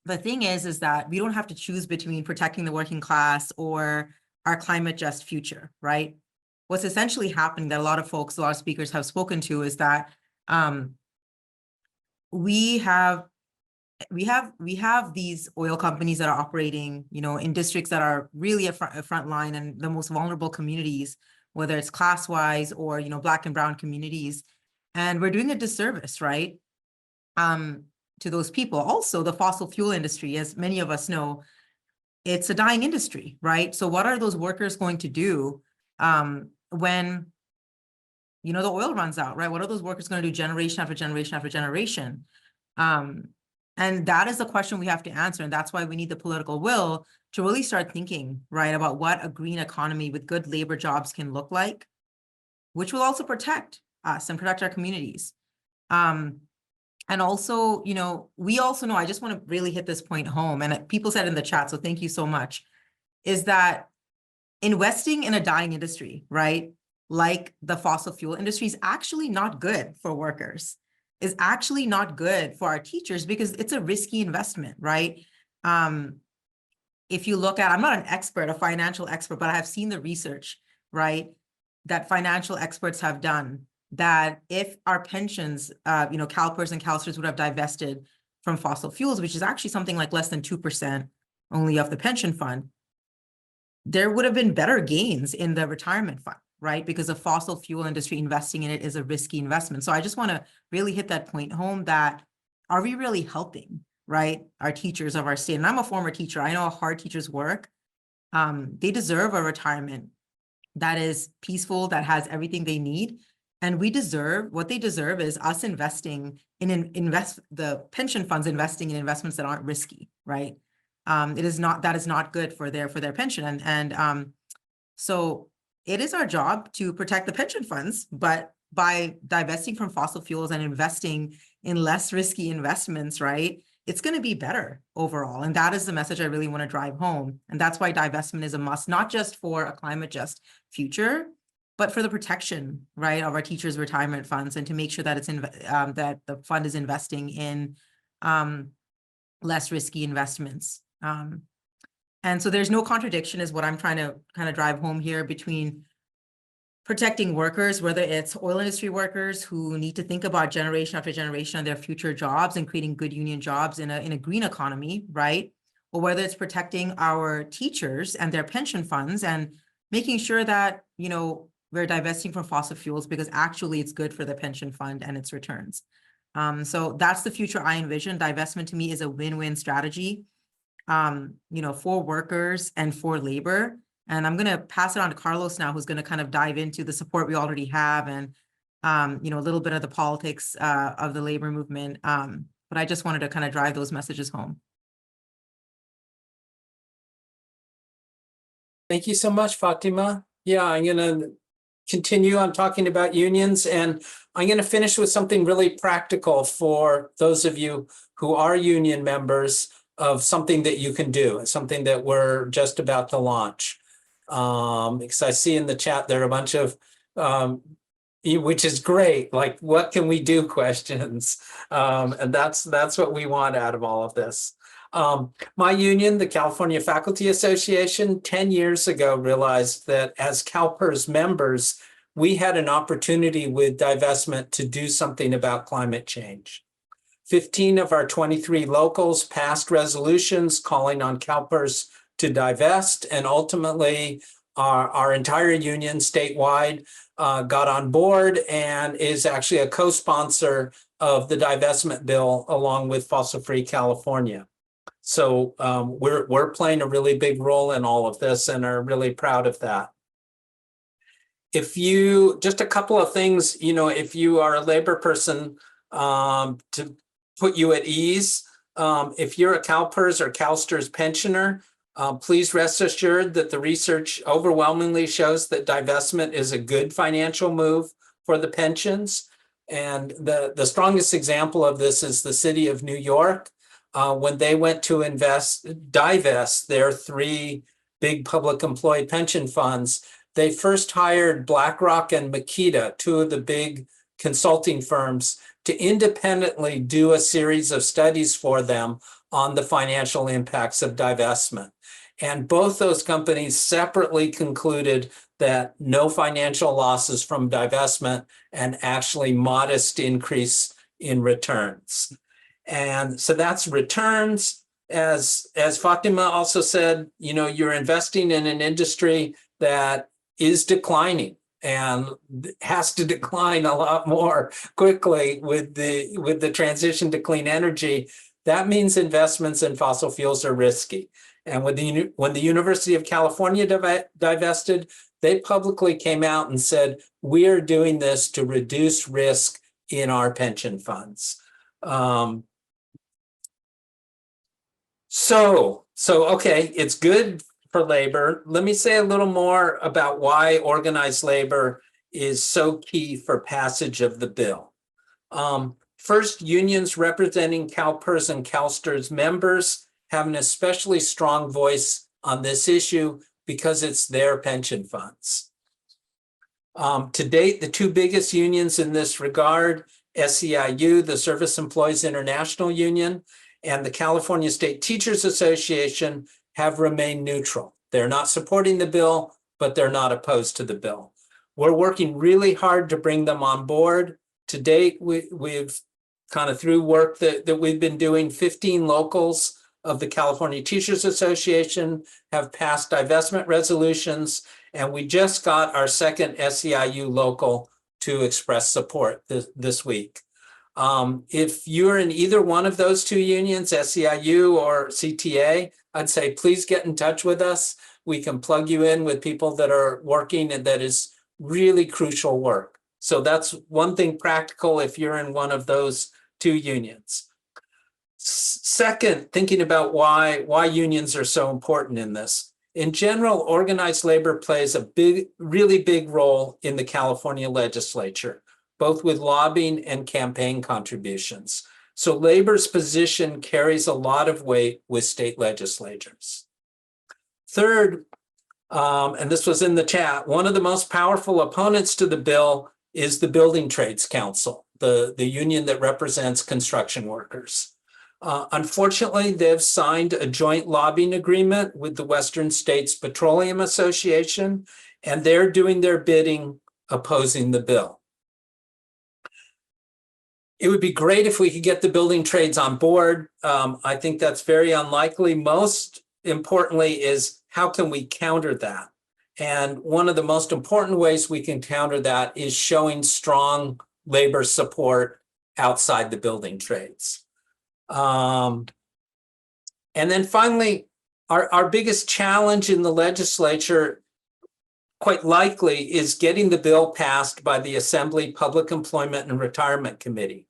the thing is that we don't have to choose between protecting the working class or our climate just future, right? What's essentially happening that a lot of speakers have spoken to is that we have these oil companies that are operating, in districts that are really a front line and the most vulnerable communities, whether it's class-wise or, Black and brown communities. And we're doing a disservice, right? To those people. Also, the fossil fuel industry, as many of us know, it's a dying industry, right? So what are those workers going to do when, the oil runs out, right? What are those workers going to do generation after generation after generation? And that is the question we have to answer. And that's why we need the political will to really start thinking, right, about what a green economy with good labor jobs can look like, which will also protect us and protect our communities. And also, we also know, I just want to really hit this point home, and people said in the chat, so thank you so much, is that investing in a dying industry, right, like the fossil fuel industry, is actually not good for workers, is actually not good for our teachers, because it's a risky investment, right? If you look at, I'm not an expert, a financial expert, but I have seen the research, right, that financial experts have done, that if our pensions, CalPERS and CalSTRS would have divested from fossil fuels, which is actually something like less than 2% only of the pension fund, there would have been better gains in the retirement fund, right? Because the fossil fuel industry, investing in it is a risky investment. So I just want to really hit that point home, that are we really helping, right, our teachers of our state? And I'm a former teacher. I know how hard teachers work. They deserve a retirement that is peaceful, that has everything they need. And what they deserve is us investing in the pension funds investing in investments that aren't risky, right? That is not good for their pension. And so it is our job to protect the pension funds, but by divesting from fossil fuels and investing in less risky investments, right, it's going to be better overall. And that is the message I really want to drive home. And that's why divestment is a must, not just for a climate just future, but for the protection, right, of our teachers' retirement funds, and to make sure that that the fund is investing in less risky investments. And so there's no contradiction, is what I'm trying to kind of drive home here, between protecting workers, whether it's oil industry workers who need to think about generation after generation of their future jobs and creating good union jobs in a green economy, right? Or whether it's protecting our teachers and their pension funds and making sure that, we're divesting from fossil fuels because actually it's good for the pension fund and its returns. So that's the future I envision. Divestment to me is a win-win strategy, for workers and for labor. And I'm going to pass it on to Carlos now, who's going to kind of dive into the support we already have and, a little bit of the politics of the labor movement. But I just wanted to kind of drive those messages home. Thank you so much, Fatima. Yeah, I'm going to continue on talking about unions, and I'm going to finish with something really practical for those of you who are union members, of something that you can do, something that we're just about to launch. Because I see in the chat there are a bunch of, which is great, like what can we do questions. And that's what we want out of all of this. My union, the California Faculty Association, 10 years ago realized that as CalPERS members, we had an opportunity with divestment to do something about climate change. 15 of our 23 locals passed resolutions calling on CalPERS to divest, and ultimately our entire union statewide got on board and is actually a co-sponsor of the divestment bill along with Fossil Free California. So we're playing a really big role in all of this and are really proud of that. Just a couple of things, if you are a labor person, to put you at ease. If you're a CalPERS or CalSTRS pensioner, please rest assured that the research overwhelmingly shows that divestment is a good financial move for the pensions. And the strongest example of this is the city of New York. When they went to divest their 3 big public employee pension funds, they first hired BlackRock and Makita, 2 of the big consulting firms, to independently do a series of studies for them on the financial impacts of divestment. And both those companies separately concluded that no financial losses from divestment and actually modest increase in returns. And so that's returns. As Fatima also said, you know, you're investing in an industry that is declining and has to decline a lot more quickly with the transition to clean energy. That means investments in fossil fuels are risky. And when the University of California divested, they publicly came out and said, we are doing this to reduce risk in our pension funds. So okay, it's good for labor. Let me say a little more about why organized labor is so key for passage of the bill. First, unions representing CalPERS and CalSTRS members have an especially strong voice on this issue because it's their pension funds. To date, the 2 biggest unions in this regard, SEIU, the Service Employees International Union, and the California State Teachers Association, have remained neutral. They're not supporting the bill, but they're not opposed to the bill. We're working really hard to bring them on board. To date, we've kind of through work that we've been doing, 15 locals of the California Teachers Association have passed divestment resolutions, and we just got our second SEIU local to express support this week. If you're in either one of those 2 unions, SEIU or CTA, I'd say please get in touch with us. We can plug you in with people that are working, and that is really crucial work. So that's one thing practical if you're in one of those 2 unions. Second, thinking about why unions are so important in this. In general, organized labor plays a really big role in the California legislature, both with lobbying and campaign contributions. So labor's position carries a lot of weight with state legislatures. Third, and this was in the chat, one of the most powerful opponents to the bill is the Building Trades Council, the union that represents construction workers. Unfortunately, they've signed a joint lobbying agreement with the Western States Petroleum Association, and they're doing their bidding opposing the bill. It would be great if we could get the building trades on board. I think that's very unlikely. Most importantly is how can we counter that? And one of the most important ways we can counter that is showing strong labor support outside the building trades. And then finally, our biggest challenge in the legislature, quite likely, is getting the bill passed by the Assembly Public Employment and Retirement Committee.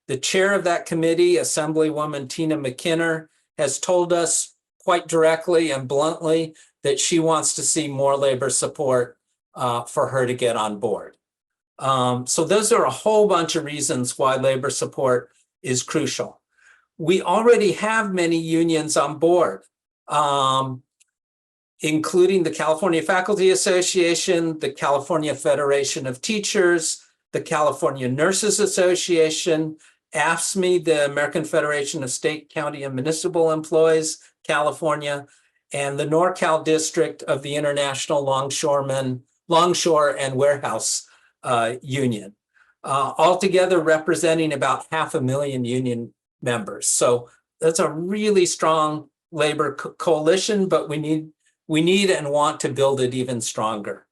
The chair of that committee, Assemblywoman Tina McKinnon, has told us quite directly and bluntly that she wants to see more labor support for her to get on board. So those are a whole bunch of reasons why labor support is crucial. We already have many unions on board, including the California Faculty Association, the California Federation of Teachers, the California Nurses Association, AFSCME, the American Federation of State, County, and Municipal Employees, California, and the NorCal District of the International Longshore and Warehouse Union, altogether representing about 500,000 union members. So that's a really strong labor coalition, but we need and want to build it even stronger.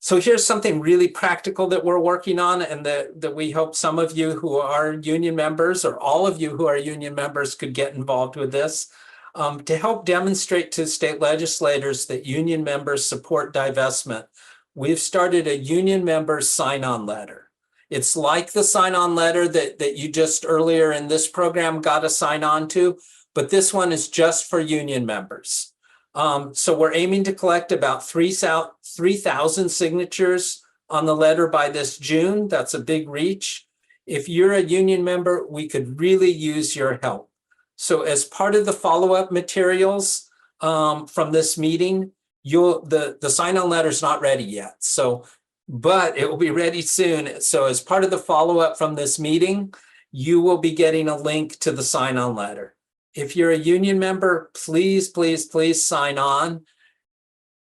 So here's something really practical that we're working on, and that we hope some of you who are union members, or all of you who are union members, could get involved with this. To help demonstrate to state legislators that union members support divestment, we've started a union member sign-on letter. It's like the sign-on letter that you just earlier in this program got to sign on to, but this one is just for union members. So we're aiming to collect about 3,000 signatures on the letter by this June. That's a big reach. If you're a union member, we could really use your help. So as part of the follow-up materials from this meeting, the sign-on letter is not ready yet. So, but it will be ready soon. So as part of the follow-up from this meeting, you will be getting a link to the sign-on letter. If you're a union member, please, please, please sign on.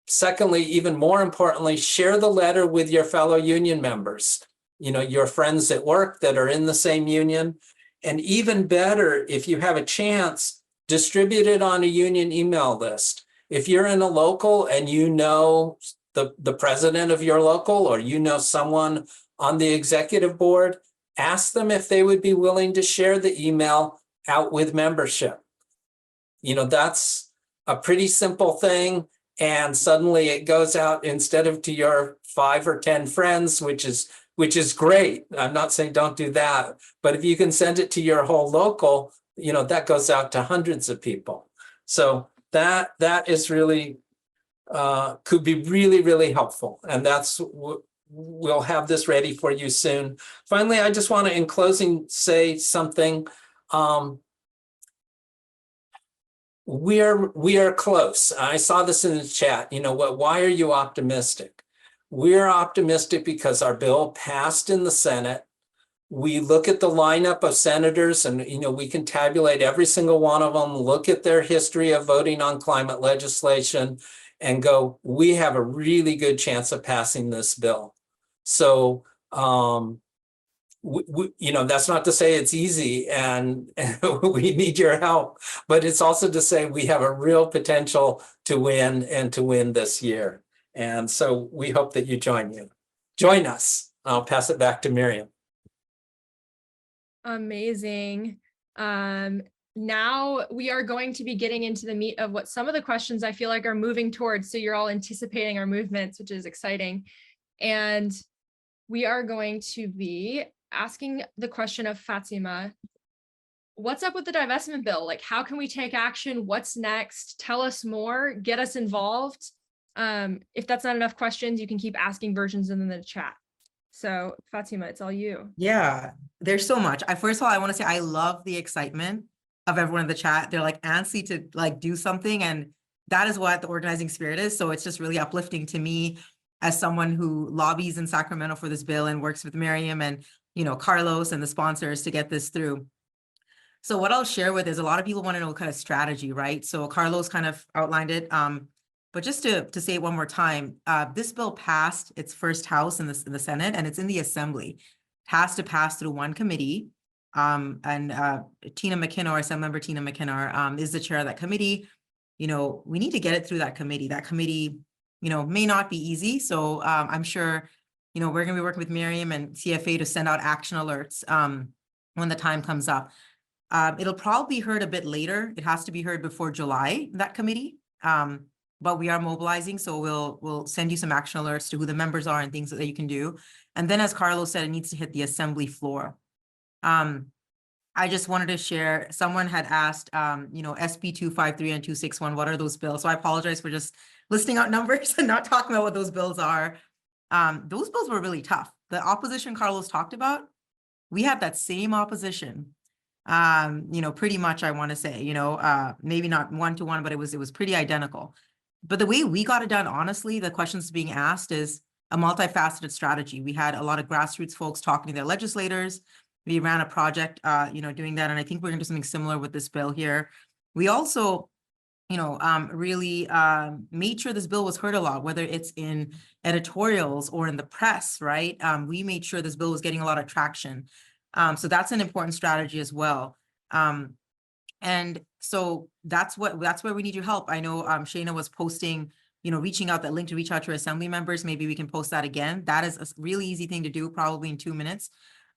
Secondly, even more importantly, share the letter with your fellow union members, your friends at work that are in the same union. And even better, if you have a chance, distribute it on a union email list. If you're in a local and you know the president of your local, or you know someone on the executive board, ask them if they would be willing to share the email out with membership. That's a pretty simple thing. And suddenly it goes out instead of to your 5 or 10 friends, which is great. I'm not saying don't do that, but if you can send it to your whole local, that goes out to hundreds of people. So that is really could be really, really helpful. And we'll have this ready for you soon. Finally, I just want to, in closing, say something. We are close. I saw this in the chat. Why are you optimistic? We're optimistic because our bill passed in the Senate. We look at the lineup of senators and, we can tabulate every single one of them, look at their history of voting on climate legislation and go, we have a really good chance of passing this bill. So, that's not to say it's easy and we need your help, but it's also to say we have a real potential to win and to win this year. And so we hope that you join us. I'll pass it back to Miriam. Amazing. Now we are going to be getting into the meat of what some of the questions I feel like are moving towards. So you're all anticipating our movements, which is exciting. And we are going to be asking the question of Fatima, what's up with the divestment bill? Like, how can we take action? What's next? Tell us more, get us involved. If that's not enough questions, you can keep asking versions in the chat. So Fatima, it's all you. Yeah, there's so much. First of all, I want to say I love the excitement of everyone in the chat. They're like antsy to do something, and that is what the organizing spirit is. So it's just really uplifting to me as someone who lobbies in Sacramento for this bill and works with Miriam and Carlos and the sponsors to get this through. So what I'll share with is a lot of people want to know kind of strategy, right? So Carlos kind of outlined it. But just to say it one more time, this bill passed its first house in the Senate, and it's in the Assembly. It has to pass through one committee. And Tina McKinnon, Assemblymember Tina McKinnon, is the chair of that committee. We need to get it through that committee. That committee, may not be easy. So I'm sure, we're going to be working with Miriam and CFA to send out action alerts when the time comes up. It'll probably be heard a bit later. It has to be heard before July, that committee. But we are mobilizing, so we'll send you some action alerts to who the members are and things that you can do. And then, as Carlos said, it needs to hit the Assembly floor. I just wanted to share, someone had asked, SB 253 and 261, what are those bills? So I apologize for just listing out numbers and not talking about what those bills are. Those bills were really tough. The opposition Carlos talked about, we had that same opposition. Pretty much, I want to say, maybe not 1-to-1, but it was pretty identical. But the way we got it done, honestly, the questions being asked is a multifaceted strategy. We had a lot of grassroots folks talking to their legislators. We ran a project, doing that. And I think we're going to do something similar with this bill here. We also, really made sure this bill was heard a lot, whether it's in editorials or in the press, right? We made sure this bill was getting a lot of traction. So that's an important strategy as well. And so that's where we need your help. I know Shayna was posting, reaching out, that link to reach out to our Assembly members. Maybe we can post that again. That is a really easy thing to do, probably in 2 minutes.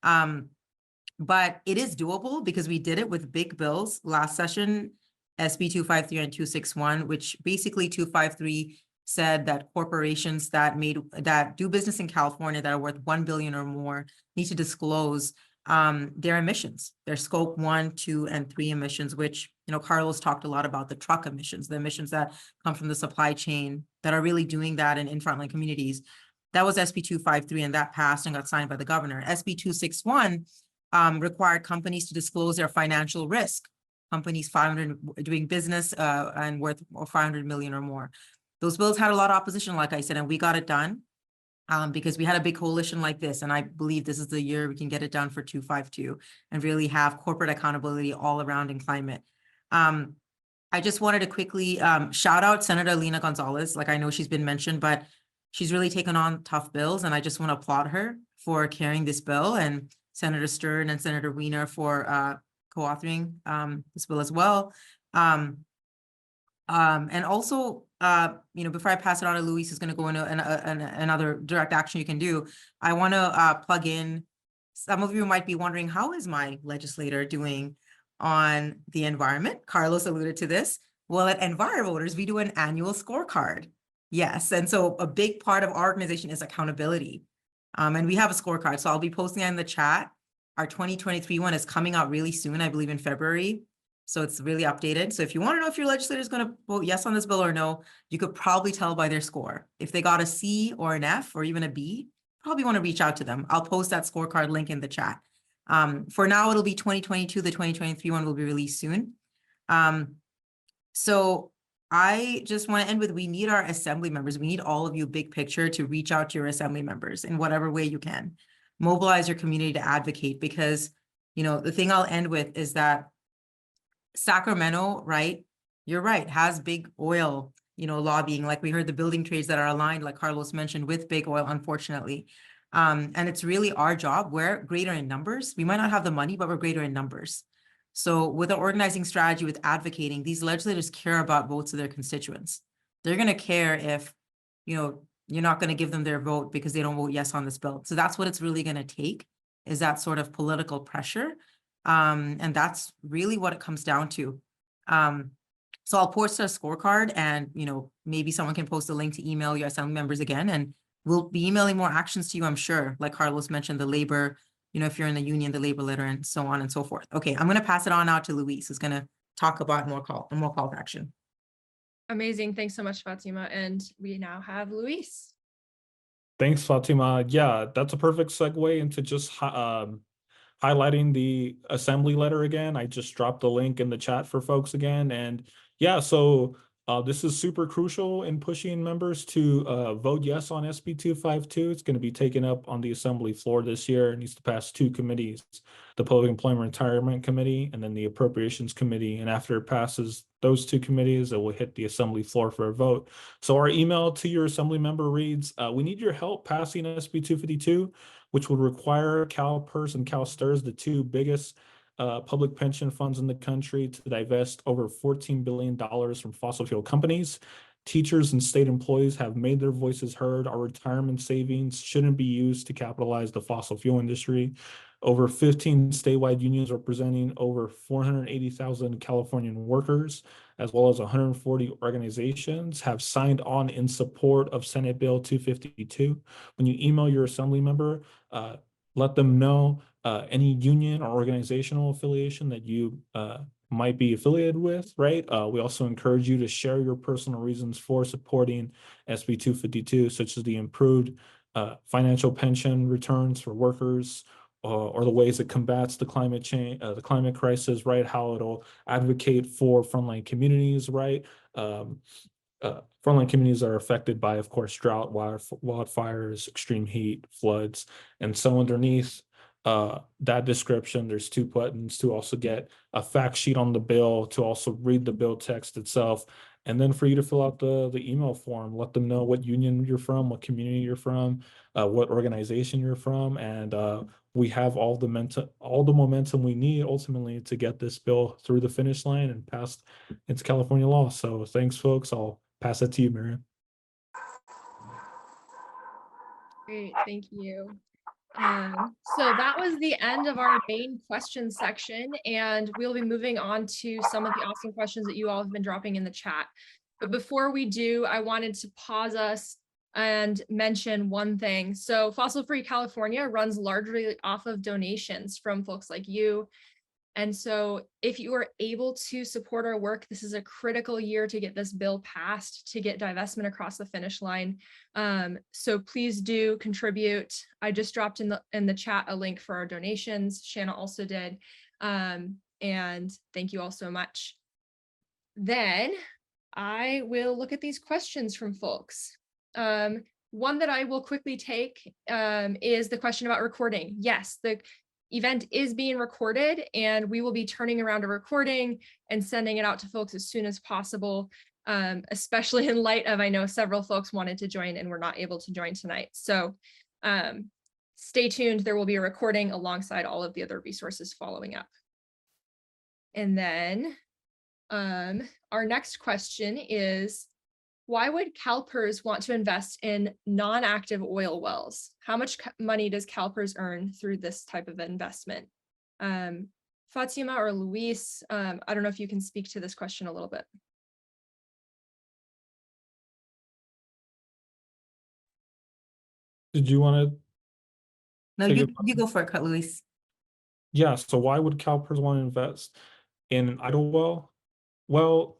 But it is doable because we did it with big bills last session, SB 253 and 261, which basically 253 said that corporations that do business in California that are worth 1 billion or more need to disclose their emissions, their scope 1, 2, and 3 emissions, which, Carlos talked a lot about the truck emissions, the emissions that come from the supply chain that are really doing that in frontline communities. That was SB 253, and that passed and got signed by the governor. SB 261 required companies to disclose their financial risk. Companies doing business and worth 500 million or more. Those bills had a lot of opposition, like I said, and we got it done because we had a big coalition like this. And I believe this is the year we can get it done for 252 and really have corporate accountability all around in climate. I just wanted to quickly shout out Senator Lina Gonzalez. Like, I know she's been mentioned, but she's really taken on tough bills. And I just want to applaud her for carrying this bill, and Senator Stern and Senator Wiener for co-authoring this bill as well. And also, before I pass it on to Luis, who's going to go into another direct action you can do, I want to plug in. Some of you might be wondering, how is my legislator doing on the environment? Carlos alluded to this. Well, at EnviroVoters, we do an annual scorecard. Yes, and so a big part of our organization is accountability. And we have a scorecard, so I'll be posting it in the chat. Our 2023 one is coming out really soon, I believe in February. So it's really updated. So if you want to know if your legislator is going to vote yes on this bill or no, you could probably tell by their score. If they got a C or an F or even a B, probably want to reach out to them. I'll post that scorecard link in the chat. For now, it'll be 2022. The 2023 one will be released soon. So I just want to end with, we need our assembly members. We need all of you, big picture, to reach out to your assembly members in whatever way you can. Mobilize your community to advocate, because, the thing I'll end with is that Sacramento, right? You're right, has big oil, lobbying. Like we heard the building trades that are aligned, like Carlos mentioned, with big oil, unfortunately. And it's really our job. We're greater in numbers. We might not have the money, but we're greater in numbers. So with the organizing strategy, with advocating, these legislators care about votes of their constituents. They're going to care if, you're not going to give them their vote because they don't vote yes on this bill. So that's what it's really going to take, is that sort of political pressure. And that's really what it comes down to. So I'll post a scorecard, and, maybe someone can post a link to email your assembly members again, and we'll be emailing more actions to you, I'm sure. Like Carlos mentioned, the labor, if you're in the union, the labor letter, and so on and so forth. Okay, I'm going to pass it on now to Luis, who's going to talk about more call to action. Amazing. Thanks so much, Fatima. And we now have Luis. Thanks, Fatima. Yeah, that's a perfect segue into just highlighting the assembly letter again. I just dropped the link in the chat for folks again. And yeah, so this is super crucial in pushing members to vote yes on SB 252. It's going to be taken up on the assembly floor this year. It needs to pass 2 committees, the Public Employment Retirement Committee and then the Appropriations Committee. And after it passes those 2 committees, it will hit the assembly floor for a vote. So our email to your assembly member reads, we need your help passing SB 252, which would require CalPERS and CalSTRS, the 2 biggest public pension funds in the country, to divest over $14 billion from fossil fuel companies. Teachers and state employees have made their voices heard. Our retirement savings shouldn't be used to capitalize the fossil fuel industry. Over 15 statewide unions representing over 480,000 Californian workers, as well as 140 organizations, have signed on in support of Senate Bill 252. When you email your assembly member, let them know any union or organizational affiliation that you might be affiliated with, right? We also encourage you to share your personal reasons for supporting SB 252, such as the improved financial pension returns for workers, or the ways it combats the climate change, the climate crisis, right? How it'll advocate for frontline communities, right? Frontline communities are affected by, of course, drought, wildfires, extreme heat, floods. And so underneath that description, there's 2 buttons to also get a fact sheet on the bill, to also read the bill text itself, and then for you to fill out the email form. Let them know what union you're from, what community you're from, what organization you're from, and we have all the momentum we need ultimately to get this bill through the finish line and passed into California law. So thanks, folks. I'll pass it to you, Miriam. Great, thank you. So that was the end of our main question section, and we'll be moving on to some of the awesome questions that you all have been dropping in the chat. But before we do, I wanted to pause us and mention one thing. So Fossil Free California runs largely off of donations from folks like you. And so if you are able to support our work, this is a critical year to get this bill passed, to get divestment across the finish line. So please do contribute. I just dropped in the chat a link for our donations. Shanna also did. And thank you all so much. Then I will look at these questions from folks. One that I will quickly take is the question about recording. Yes, the event is being recorded and we will be turning around a recording and sending it out to folks as soon as possible, especially in light of, I know several folks wanted to join and were not able to join tonight. So stay tuned, there will be a recording alongside all of the other resources following up. And then our next question is, why would CalPERS want to invest in non-active oil wells? How much money does CalPERS earn through this type of investment? Fatima or Luis, I don't know if you can speak to this question a little bit. Did you want to? No, Take you, it- you go for it, Luis. Yeah, so why would CalPERS want to invest in an idle well? Well,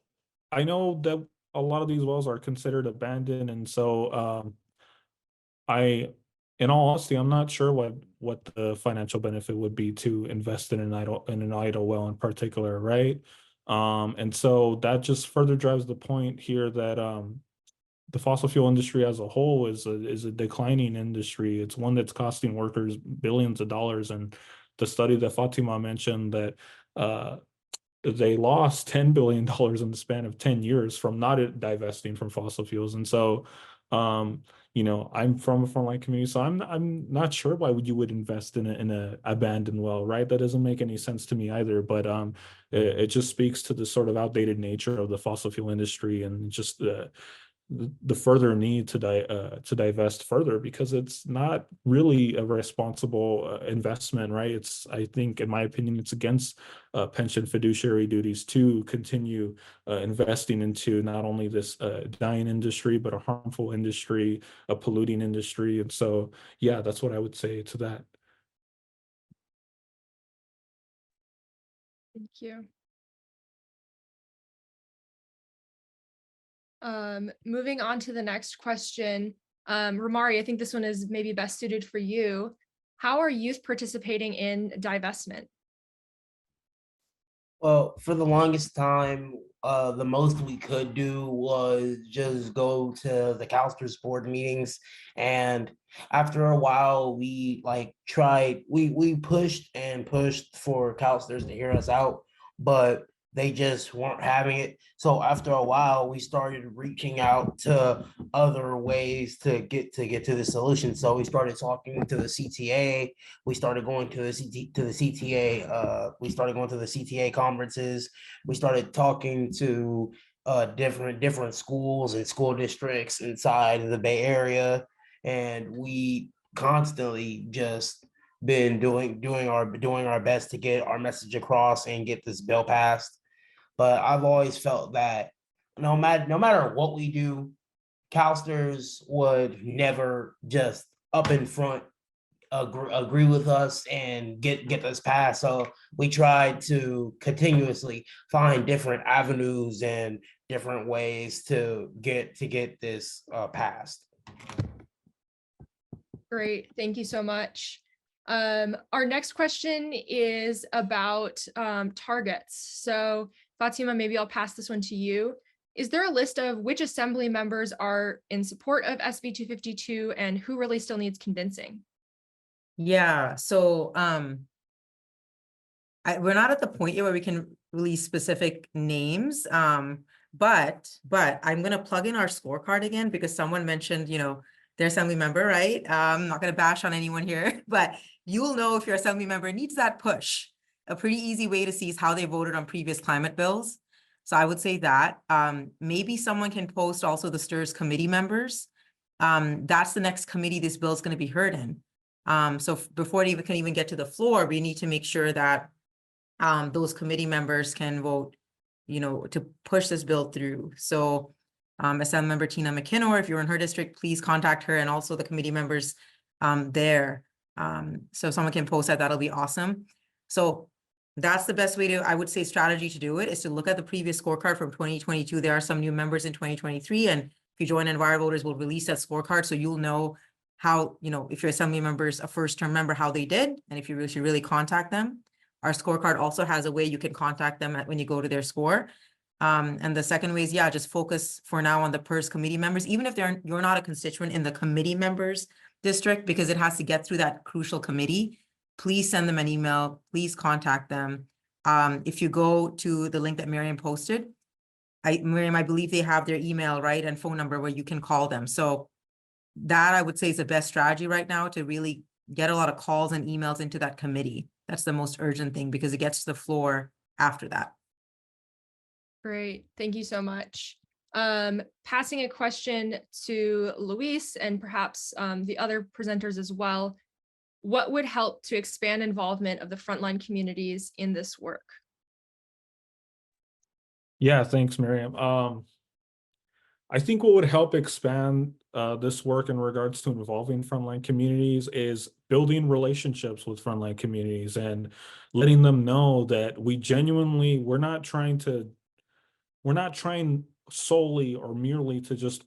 I know that a lot of these wells are considered abandoned, and so in all honesty, I'm not sure what the financial benefit would be to invest in an idle well in particular, right? And so that just further drives the point here that the fossil fuel industry as a whole is a declining industry. It's one that's costing workers billions of dollars. And the study that Fatima mentioned that they lost $10 billion in the span of 10 years from not divesting from fossil fuels. And so, you know, I'm from a frontline community, so I'm not sure why you would invest in a abandoned well, right? That doesn't make any sense to me either. But it just speaks to the sort of outdated nature of the fossil fuel industry and just the further need to divest further, because it's not really a responsible investment, right? It's, I think, in my opinion, it's against pension fiduciary duties to continue investing into not only this dying industry, but a harmful industry, a polluting industry. And so, yeah, that's what I would say to that. Thank you. Moving on to the next question. Ramari, I think this one is maybe best suited for you. How are youth participating in divestment? Well, for the longest time, the most we could do was just go to the CalSTRS board meetings. And after a while, we we pushed and pushed for CalSTRS to hear us out, but they just weren't having it. So after a while, we started reaching out to other ways to get to the solution. So we started talking to the CTA. We started going to the CTA. We started going to the CTA conferences. We started talking to different schools and school districts inside of the Bay Area, and we constantly just been doing our best to get our message across and get this bill passed. But I've always felt that no matter what we do, CalSTRS would never just up in front agree with us and get this passed. So we tried to continuously find different avenues and different ways to get this passed. Great, thank you so much. Our next question is about targets. So Fatima, maybe I'll pass this one to you. Is there a list of which assembly members are in support of SB 252 and who really still needs convincing? Yeah, so we're not at the point yet where we can release specific names, but I'm gonna plug in our scorecard again because someone mentioned, you know, their assembly member, right? I'm not gonna bash on anyone here, but you will know if your assembly member needs that push. A pretty easy way to see is how they voted on previous climate bills. So I would say that maybe someone can post also the STRS committee members. That's the next committee this bill is going to be heard in. So before it can even get to the floor, we need to make sure that those committee members can vote, you know, to push this bill through. So Assemblymember Tina McKinnor, if you're in her district, please contact her, and also the committee members there. So if someone can post that, that'll be awesome. So that's the best way to, I would say, strategy to do it is to look at the previous scorecard from 2022. There are some new members in 2023, and if you join EnviroVoters, we'll release that scorecard so you'll know how, if your assembly member is a first-term member, how they did, and if you should really contact them. Our scorecard also has a way you can contact them when you go to their score. And the second way is, just focus for now on the PERS committee members, even if you're not a constituent in the committee members district, because it has to get through that crucial committee. Please send them an email, please contact them. If you go to the link that Miriam posted, Miriam, I believe they have their email, right, and phone number where you can call them. So that I would say is the best strategy right now to really get a lot of calls and emails into that committee. That's the most urgent thing because it gets to the floor after that. Great, thank you so much. Passing a question to Luis and perhaps the other presenters as well. What would help to expand involvement of the frontline communities in this work? Yeah, thanks, Miriam. I think what would help expand this work in regards to involving frontline communities is building relationships with frontline communities and letting them know that we're not trying solely or merely to just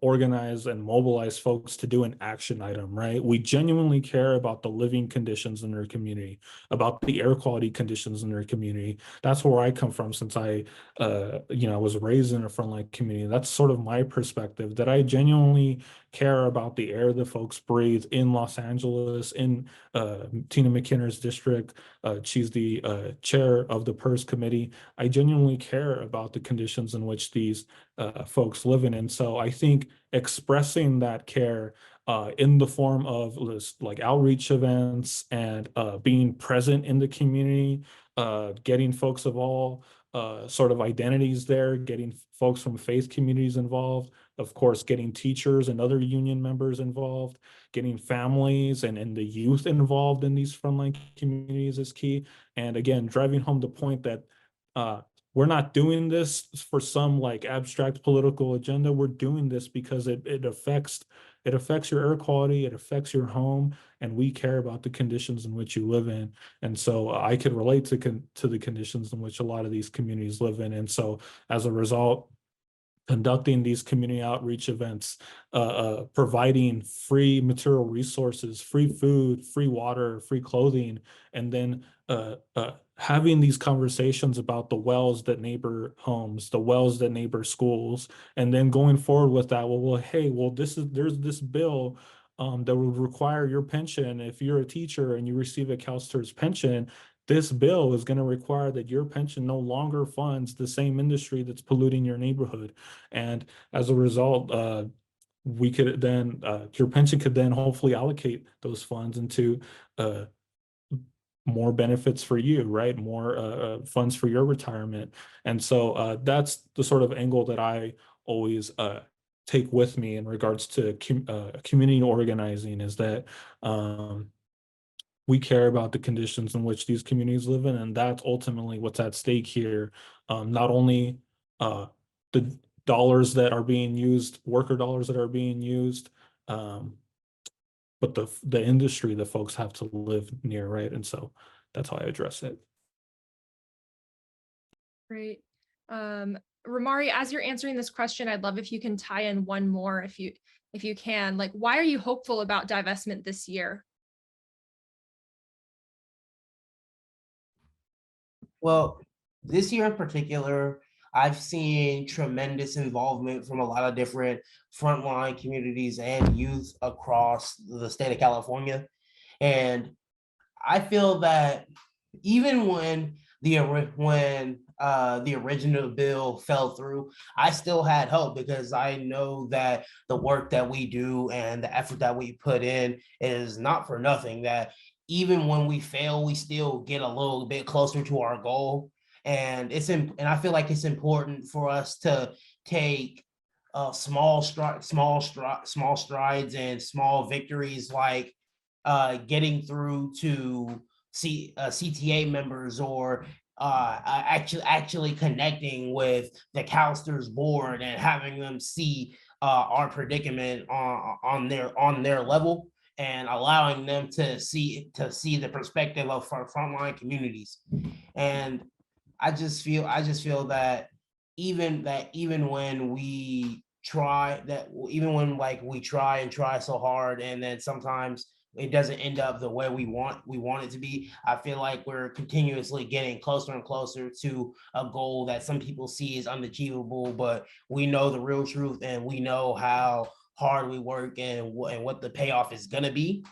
organize and mobilize folks to do an action item, right? We genuinely care about the living conditions in their community, about the air quality conditions in their community. That's where I come from, since I was raised in a frontline community. That's sort of my perspective, that I genuinely care about the air that folks breathe in Los Angeles, in Tina McKinnor's district. She's the chair of the PERS committee. I genuinely care about the conditions in which these folks live in. And so I think expressing that care in the form of like outreach events and being present in the community, getting folks of all sort of identities there, getting folks from faith communities involved, of course, getting teachers and other union members involved, getting families and the youth involved in these frontline communities is key. And again, driving home the point that we're not doing this for some like abstract political agenda. We're doing this because it affects your air quality, it affects your home, and we care about the conditions in which you live in. And so I could relate to the conditions in which a lot of these communities live in. And so as a result, conducting these community outreach events, providing free material resources, free food, free water, free clothing, and then having these conversations about the wells that neighbor homes, the wells that neighbor schools, and then going forward with that, there's this bill that would require your pension. If you're a teacher and you receive a CalSTRS pension, this bill is going to require that your pension no longer funds the same industry that's polluting your neighborhood. And as a result, we could then, your pension could then hopefully allocate those funds into more benefits for you, right? More funds for your retirement. And so that's the sort of angle that I always take with me in regards to community organizing, is that we care about the conditions in which these communities live in, and that's ultimately what's at stake here. Not only the dollars that are being used, worker dollars that are being used, but the industry that folks have to live near, right? And so that's how I address it. Great. Romari, as you're answering this question, I'd love if you can tie in one more, if you can. Like, why are you hopeful about divestment this year? Well, this year in particular, I've seen tremendous involvement from a lot of different frontline communities and youth across the state of California. And I feel that even when the original bill fell through, I still had hope, because I know that the work that we do and the effort that we put in is not for nothing, that even when we fail, we still get a little bit closer to our goal. And I feel like it's important for us to take small strides and small victories, like getting through to CTA members, or actually connecting with the CalSTRS board and having them see our predicament on their level, and allowing them to see the perspective of our frontline communities. And I just feel that even when we try like we try so hard, and then sometimes it doesn't end up the way we want it to be, I feel like we're continuously getting closer and closer to a goal that some people see as unachievable, but we know the real truth, and we know how hard we work, and what the payoff is gonna be.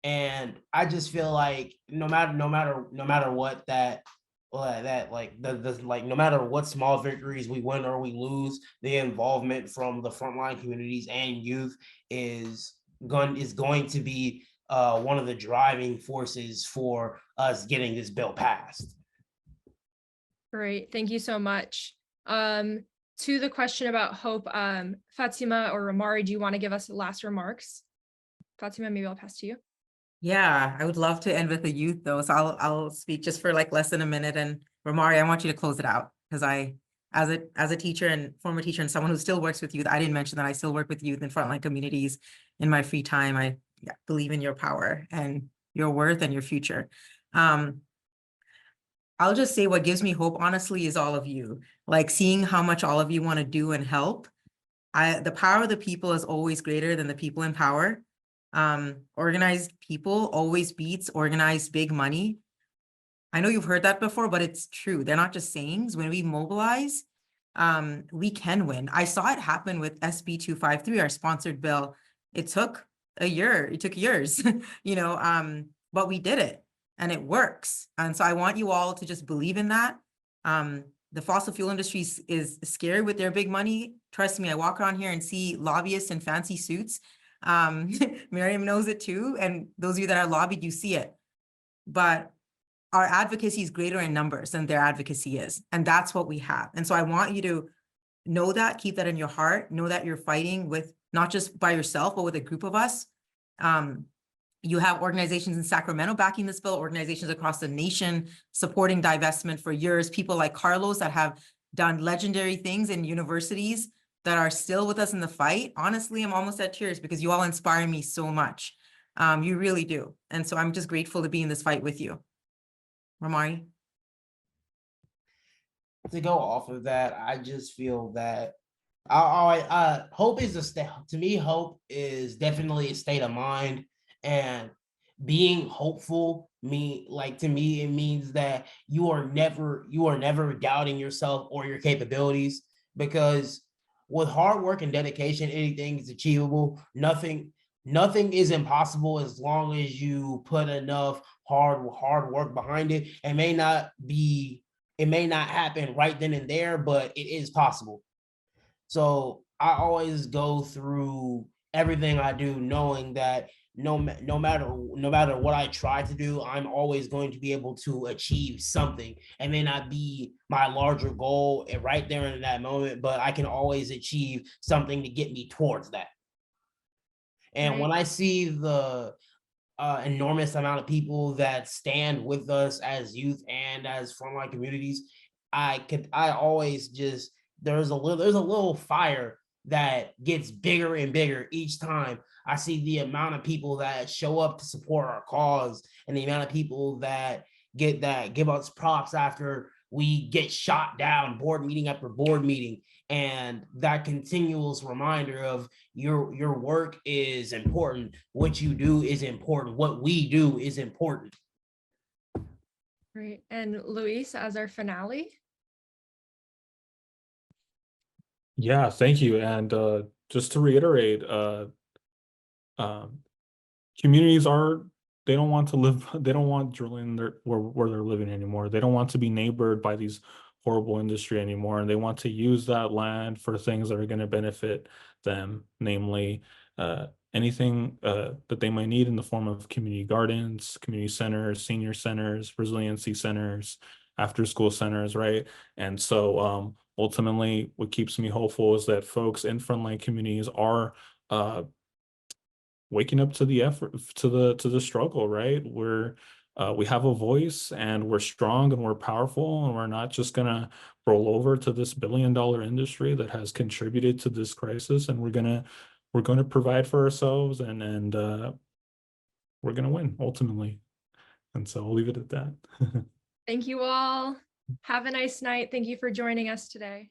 And I just feel like no matter what that like no matter what small victories we win or we lose, the involvement from the frontline communities and youth is going to be one of the driving forces for us getting this bill passed. Great, thank you so much. To the question about hope, Fatima or Ramari, do you want to give us last remarks? Fatima, maybe I'll pass to you. Yeah, I would love to end with the youth though. So I'll speak just for like less than a minute. And Ramari, I want you to close it out, because as a teacher and former teacher and someone who still works with youth, I didn't mention that I still work with youth in frontline communities in my free time. I believe in your power and your worth and your future. I'll just say what gives me hope, honestly, is all of you. Like seeing how much all of you want to do and help. The power of the people is always greater than the people in power. Organized people always beats organized big money. I know you've heard that before, but it's true. They're not just sayings. When we mobilize, we can win. I saw it happen with SB 253, our sponsored bill. It took a year. It took years, but we did it and it works. And so I want you all to just believe in that. The fossil fuel industry is scary with their big money. Trust me, I walk around here and see lobbyists in fancy suits. Miriam knows it too. And those of you that are lobbied, you see it. But our advocacy is greater in numbers than their advocacy is. And that's what we have. And so I want you to know that, keep that in your heart, know that you're fighting with not just by yourself, but with a group of us. You have organizations in Sacramento backing this bill, organizations across the nation supporting divestment for years, people like Carlos that have done legendary things in universities that are still with us in the fight. Honestly, I'm almost at tears because you all inspire me so much. You really do. And so I'm just grateful to be in this fight with you. Ramari? To go off of that, I just feel that hope is to me, hope is definitely a state of mind, and being hopeful to me, it means that you are never doubting yourself or your capabilities, because with hard work and dedication, anything is achievable. Nothing is impossible as long as you put enough hard work behind it. It may not happen right then and there, but it is possible. So I always go through everything I do knowing that no matter what I try to do, I'm always going to be able to achieve something. It may not be my larger goal right there in that moment, but I can always achieve something to get me towards that. And when I see the enormous amount of people that stand with us as youth and as frontline communities, I always just, there's a little fire that gets bigger and bigger each time I see the amount of people that show up to support our cause, and the amount of people that give us props after we get shot down board meeting after board meeting. And that continuous reminder of your work is important, what you do is important, what we do is important. Great. And Luis, as our finale. Yeah, thank you. And just to reiterate, communities they don't want to live, they don't want drilling where they're living anymore. They don't want to be neighbored by these horrible industry anymore, and they want to use that land for things that are going to benefit them, namely anything that they might need in the form of community gardens, community centers, senior centers, resiliency centers, after school centers, right? And so ultimately what keeps me hopeful is that folks in frontline communities are waking up to the effort, to the struggle, right? We're we have a voice, and we're strong and we're powerful, and we're not just gonna roll over to this billion-dollar industry that has contributed to this crisis, and we're gonna provide for ourselves, and we're gonna win ultimately. And so I'll leave it at that. Thank you all. Have a nice night. Thank you for joining us today.